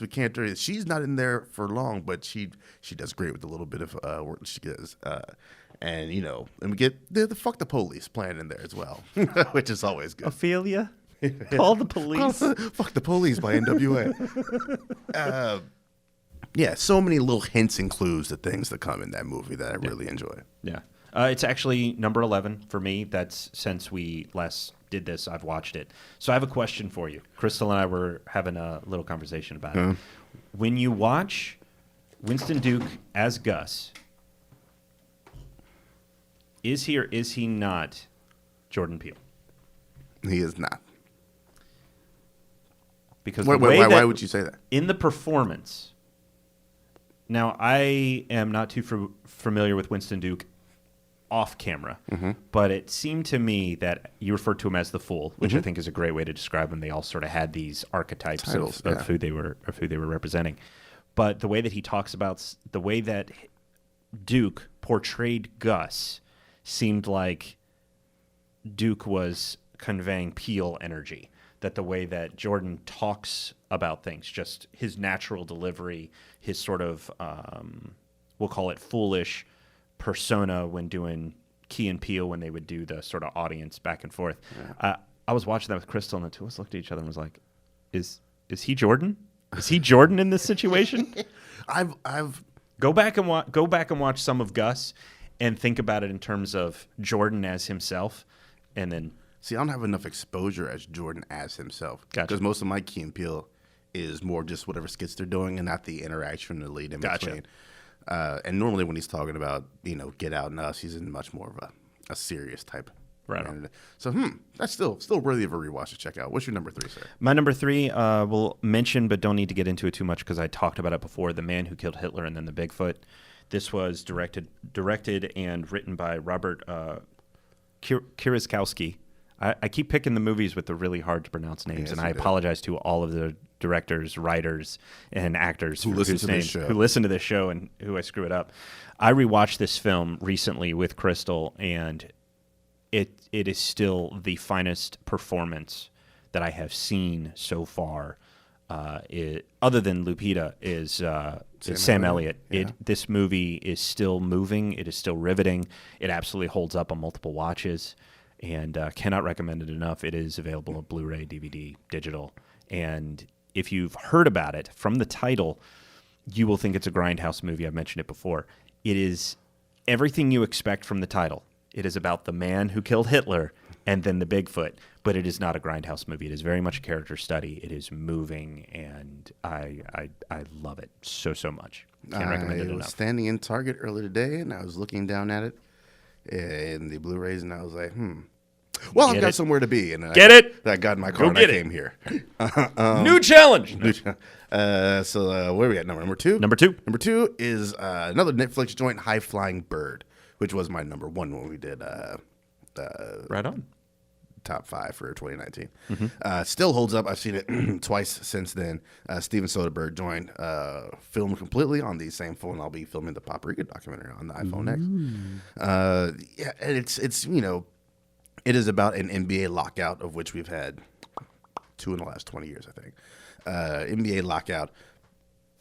she's not in there for long, but she does great with a little bit of work she does. And we get the Fuck the Police playing in there as well, which is always good. Ophelia? Call the police. Fuck the Police by NWA. So many little hints and clues to things that come in that movie that I really enjoy. Yeah. It's actually number 11 for me. That's since we last did this, I've watched it. So I have a question for you. Crystal and I were having a little conversation about it. When you watch Winston Duke as Gus, is he or is he not Jordan Peele? He is not. Because why would you say that? In the performance. Now, I am not too familiar with Winston Duke off camera. But it seemed to me that you referred to him as the Fool, which I think is a great way to describe him. They all sort of had these archetypes Titles, of who they were representing. But the way that he talks about the way that Duke portrayed Gus seemed like Duke was conveying Peel energy. That the way that Jordan talks about things, just his natural delivery, his sort of, we'll call it foolish persona when doing Key and Peele, when they would do the sort of audience back and forth. Yeah. I was watching that with Crystal, and the two of us looked at each other and was like, is he Jordan? Is he Jordan in this situation? I've go back and watch some of Gus and think about it in terms of Jordan as himself, and then see, I don't have enough exposure as Jordan as himself. Gotcha. Because most of my Key and Peele is more just whatever skits they're doing and not the interaction or lead in between. And normally when he's talking about, Get Out and Us, he's in much more of a serious type. Right on. So, that's still worthy of a rewatch to check out. What's your number 3, sir? My number 3, we'll mention, but don't need to get into it too much because I talked about it before, The Man Who Killed Hitler and Then the Bigfoot. This was directed and written by Robert Kieroskowski. I keep picking the movies with the really hard to pronounce names, and I apologize to all of the directors, writers, and actors who listen to this show and who I screw it up. I rewatched this film recently with Crystal, and it is still the finest performance that I have seen so far. Other than Lupita, is Sam Elliott. Yeah. This movie is still moving. It is still riveting. It absolutely holds up on multiple watches. And cannot recommend it enough. It is available on Blu-ray, DVD, digital. And if you've heard about it from the title, you will think it's a grindhouse movie. I've mentioned it before. It is everything you expect from the title. It is about the man who killed Hitler and then the Bigfoot. But it is not a grindhouse movie. It is very much a character study. It is moving, and I love it so much. Can't recommend it enough. I was standing in Target earlier today, and I was looking down at it in the Blu-rays, and I was like, well, I've got somewhere to be. And I got in my car and I came here. New challenge. So where are we at? Number 2? Number 2. Number 2 is another Netflix joint, High Flying Bird, which was my number 1 when we did right on. Top 5 for 2019. Still holds up. I've seen it twice since then. Steven Soderbergh joined, filmed completely on the same phone I'll be filming the Paprika documentary on, the iPhone X. Yeah, and it's it is about an NBA lockout, of which we've had 2 in the last 20 years, I think. NBA lockout.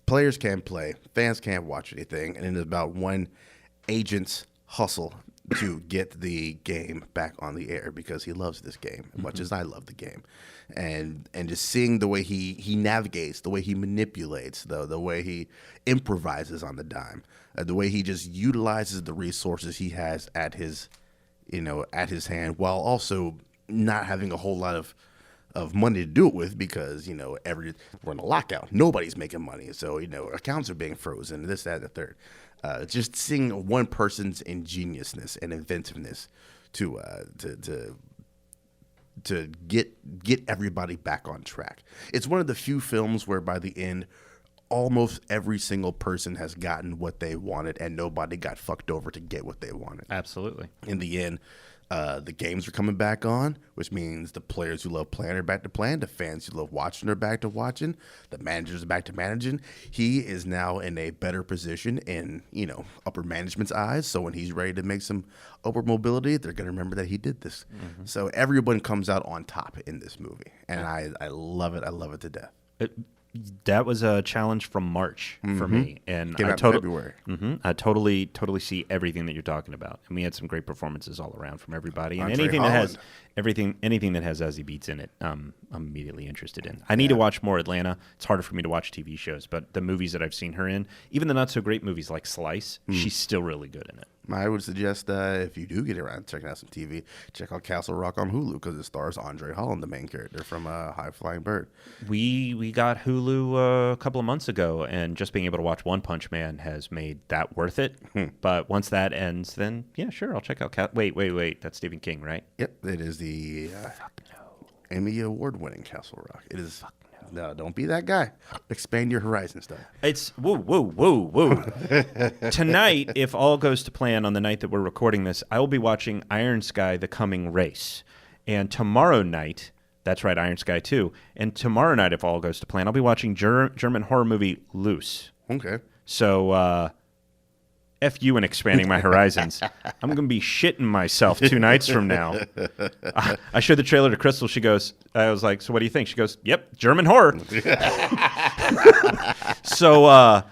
Players can't play. Fans can't watch anything. And it is about one agent's hustle to get the game back on the air because he loves this game as much as I love the game. And just seeing the way he navigates, the way he manipulates, the way he improvises on the dime, the way he just utilizes the resources he has at his hand, while also not having a whole lot of money to do it with because, we're in a lockout. Nobody's making money. So, accounts are being frozen, this, that, and the third. Just seeing one person's ingeniousness and inventiveness to get everybody back on track. It's one of the few films where by the end, almost every single person has gotten what they wanted and nobody got fucked over to get what they wanted. Absolutely. In the end, the games are coming back on, which means the players who love playing are back to playing. The fans who love watching are back to watching. The managers are back to managing. He is now in a better position in, upper management's eyes. So when he's ready to make some upward mobility, they're going to remember that he did this. So everyone comes out on top in this movie. And I love it. I love it to death. That was a challenge from March for me, and Came out in February. I totally see everything that you're talking about, and we had some great performances all around from everybody. And Andre anything Holland. anything that has Zazie Beetz in it, I'm immediately interested in. I need to watch more Atlanta. It's harder for me to watch TV shows, but the movies that I've seen her in, even the not so great movies like Slice, she's still really good in it. I would suggest if you do get around to checking out some TV, check out Castle Rock on Hulu because it stars Andre Holland, the main character from High Flying Bird. We got Hulu a couple of months ago, and just being able to watch One Punch Man has made that worth it. But once that ends, then yeah, sure, I'll check out. Wait, that's Stephen King, right? Yep, it is the Emmy Award-winning Castle Rock. It is No, don't be that guy. Expand your horizons, though. It's whoa. Tonight, if all goes to plan on the night that we're recording this, I will be watching Iron Sky: The Coming Race. And tomorrow night, that's right, Iron Sky 2. And tomorrow night, if all goes to plan, I'll be watching German horror movie Loose. Okay. So, F you and expanding my horizons. I'm going to be shitting myself 2 nights from now. I showed the trailer to Crystal. I was like, so what do you think? She goes, yep, German horror. So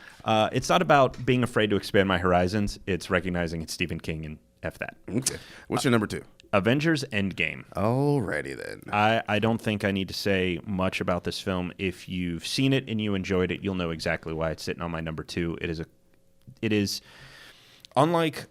it's not about being afraid to expand my horizons. It's recognizing it's Stephen King and F that. Okay. What's your number 2? Avengers Endgame. Alrighty then. I don't think I need to say much about this film. If you've seen it and you enjoyed it, you'll know exactly why it's sitting on my number 2. It is unlike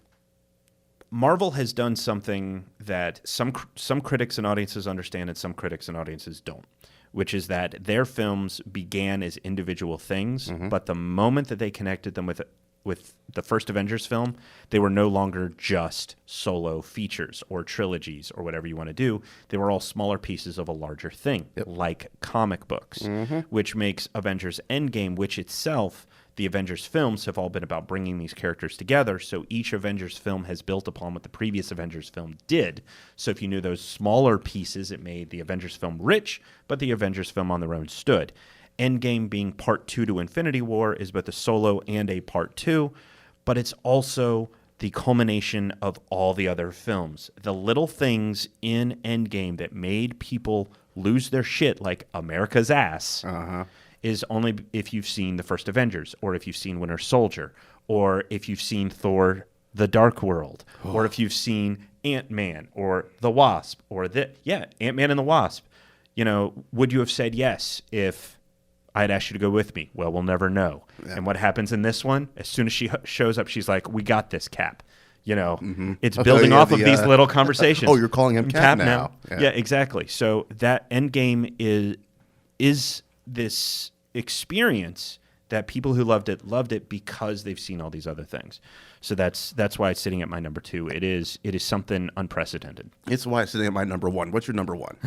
Marvel has done something that some critics and audiences understand and some critics and audiences don't, which is that their films began as individual things, but the moment that they connected them with the first Avengers film, they were no longer just solo features or trilogies or whatever you want to do. They were all smaller pieces of a larger thing, like comic books, which makes Avengers Endgame, which itself, the Avengers films have all been about bringing these characters together. So each Avengers film has built upon what the previous Avengers film did. So if you knew those smaller pieces, it made the Avengers film rich, but the Avengers film on their own stood. Endgame being part 2 to Infinity War is both a solo and a part 2, but it's also the culmination of all the other films. The little things in Endgame that made people lose their shit, like America's ass, is only if you've seen the first Avengers, or if you've seen Winter Soldier, or if you've seen Thor: The Dark World, or if you've seen Ant-Man, or The Wasp, or Ant-Man and the Wasp. You know, would you have said yes if I'd asked you to go with me? Well, we'll never know. Yeah. And what happens in this one? As soon as she shows up, she's like, "We got this, Cap." You know, it's building off of these little conversations. Oh, you're calling him Cap now. Yeah, exactly. So that Endgame is this experience that people who loved it because they've seen all these other things. So that's why it's sitting at my number 2. It is something unprecedented. It's why it's sitting at my number 1. What's your number 1?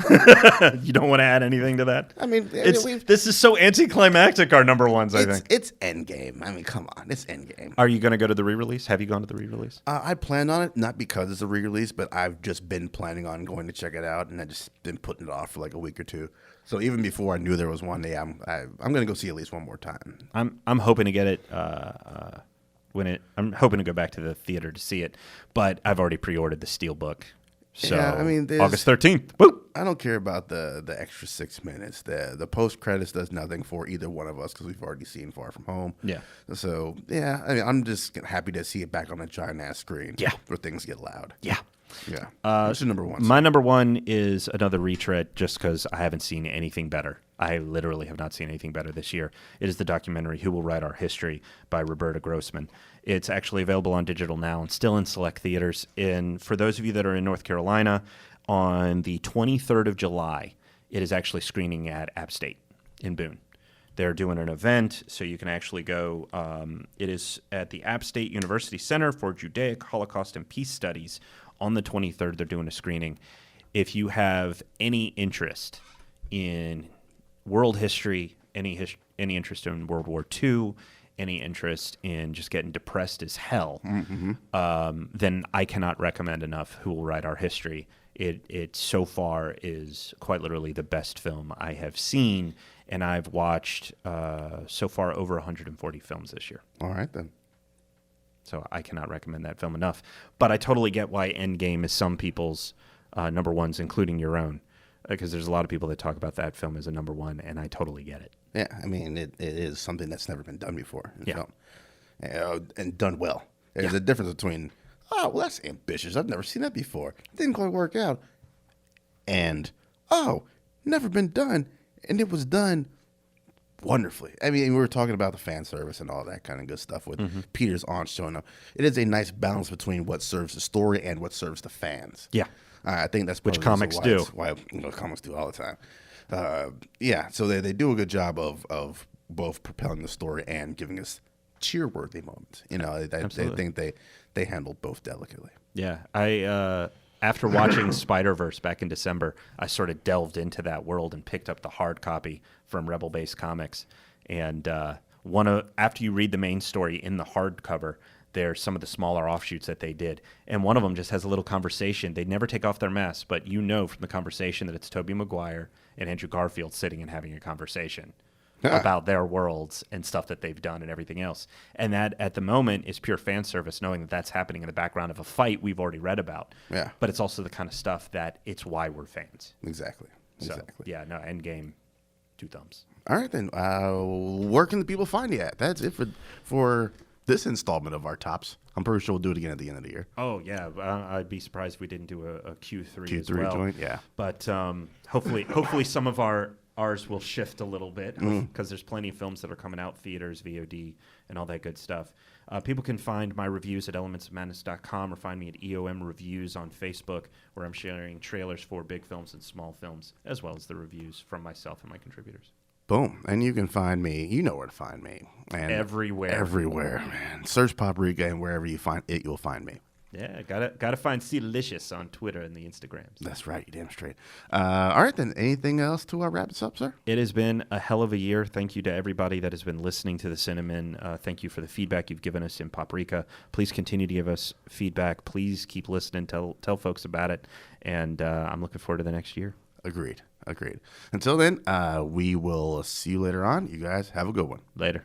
You don't want to add anything to that? I mean, this is so anticlimactic, our number ones, I think. It's Endgame. I mean, come on. It's Endgame. Are you going to go to the re-release? Have you gone to the re-release? I planned on it, not because it's a re-release, but I've just been planning on going to check it out, and I've just been putting it off for like a week or two. So even before I knew there was one day, I'm going to go see at least one more time. I'm hoping to get it I'm hoping to go back to the theater to see it, but I've already pre-ordered the Steelbook. So yeah, I mean, August 13th. Woo! I don't care about the extra 6 minutes. The post credits does nothing for either one of us because we've already seen Far From Home. Yeah. So yeah, I mean, I'm just happy to see it back on a giant ass screen. Yeah. Where things get loud. Yeah. Yeah. What's your number 1? My number 1 is another retread just because I haven't seen anything better. I literally have not seen anything better this year. It is the documentary Who Will Write Our History by Roberta Grossman. It's actually available on digital now and still in select theaters. And for those of you that are in North Carolina, on the 23rd of July, it is actually screening at App State in Boone. They're doing an event, so you can actually go. It is at the App State University Center for Judaic, Holocaust, and Peace Studies. On the 23rd, they're doing a screening. If you have any interest in world history, any interest in World War II, any interest in just getting depressed as hell, then I cannot recommend enough Who Will Write Our History. It so far is quite literally the best film I have seen, and I've watched so far over 140 films this year. All right, then. So I cannot recommend that film enough. But I totally get why Endgame is some people's number 1s, including your own, because there's a lot of people that talk about that film as a number 1, and I totally get it. Yeah, I mean, it is something that's never been done before in Yeah. film. And done well. There's a difference between, oh, well, that's ambitious. I've never seen that before. It didn't quite work out. And, oh, never been done. And it was done wonderfully. I mean, we were talking about the fan service and all that kind of good stuff with Peter's aunt showing up. It is a nice balance between what serves the story and what serves the fans. Yeah. I think that's Which comics do. Why comics do all the time. Yeah, so they do a good job of both propelling the story and giving us cheer-worthy moments. You know, I think they handle both delicately. Yeah, I after watching Spider-Verse back in December, I sort of delved into that world and picked up the hard copy from Rebel Base Comics. And after you read the main story in the hardcover, there's some of the smaller offshoots that they did. And one of them just has a little conversation. They never take off their masks, but you know from the conversation that it's Tobey Maguire and Andrew Garfield sitting and having a conversation about their worlds and stuff that they've done and everything else. And that, at the moment, is pure fan service, knowing that that's happening in the background of a fight we've already read about. Yeah. But it's also the kind of stuff that it's why we're fans. Exactly. So, yeah, no, Endgame, 2 thumbs. All right, then. Where can the people find you at? That's it for this installment of our tops. I'm pretty sure we'll do it again at the end of the year. Oh, yeah. I'd be surprised if we didn't do a Q3 as Q3 well. joint, yeah. But hopefully some of ours will shift a little bit because there's plenty of films that are coming out, theaters, VOD, and all that good stuff. People can find my reviews at elementsofmadness.com or find me at EOM Reviews on Facebook, where I'm sharing trailers for big films and small films, as well as the reviews from myself and my contributors. Boom. And you can find me. You know where to find me. And Everywhere, man. Search Paprika, and wherever you find it, you'll find me. Yeah, gotta find C-Licious on Twitter and the Instagrams. That's right. You damn straight. All right, then. Anything else to wrap this up, sir? It has been a hell of a year. Thank you to everybody that has been listening to the Cinnamon. Thank you for the feedback you've given us in Paprika. Please continue to give us feedback. Please keep listening. Tell folks about it. And I'm looking forward to the next year. Agreed. Until then, we will see you later on. You guys have a good one. Later.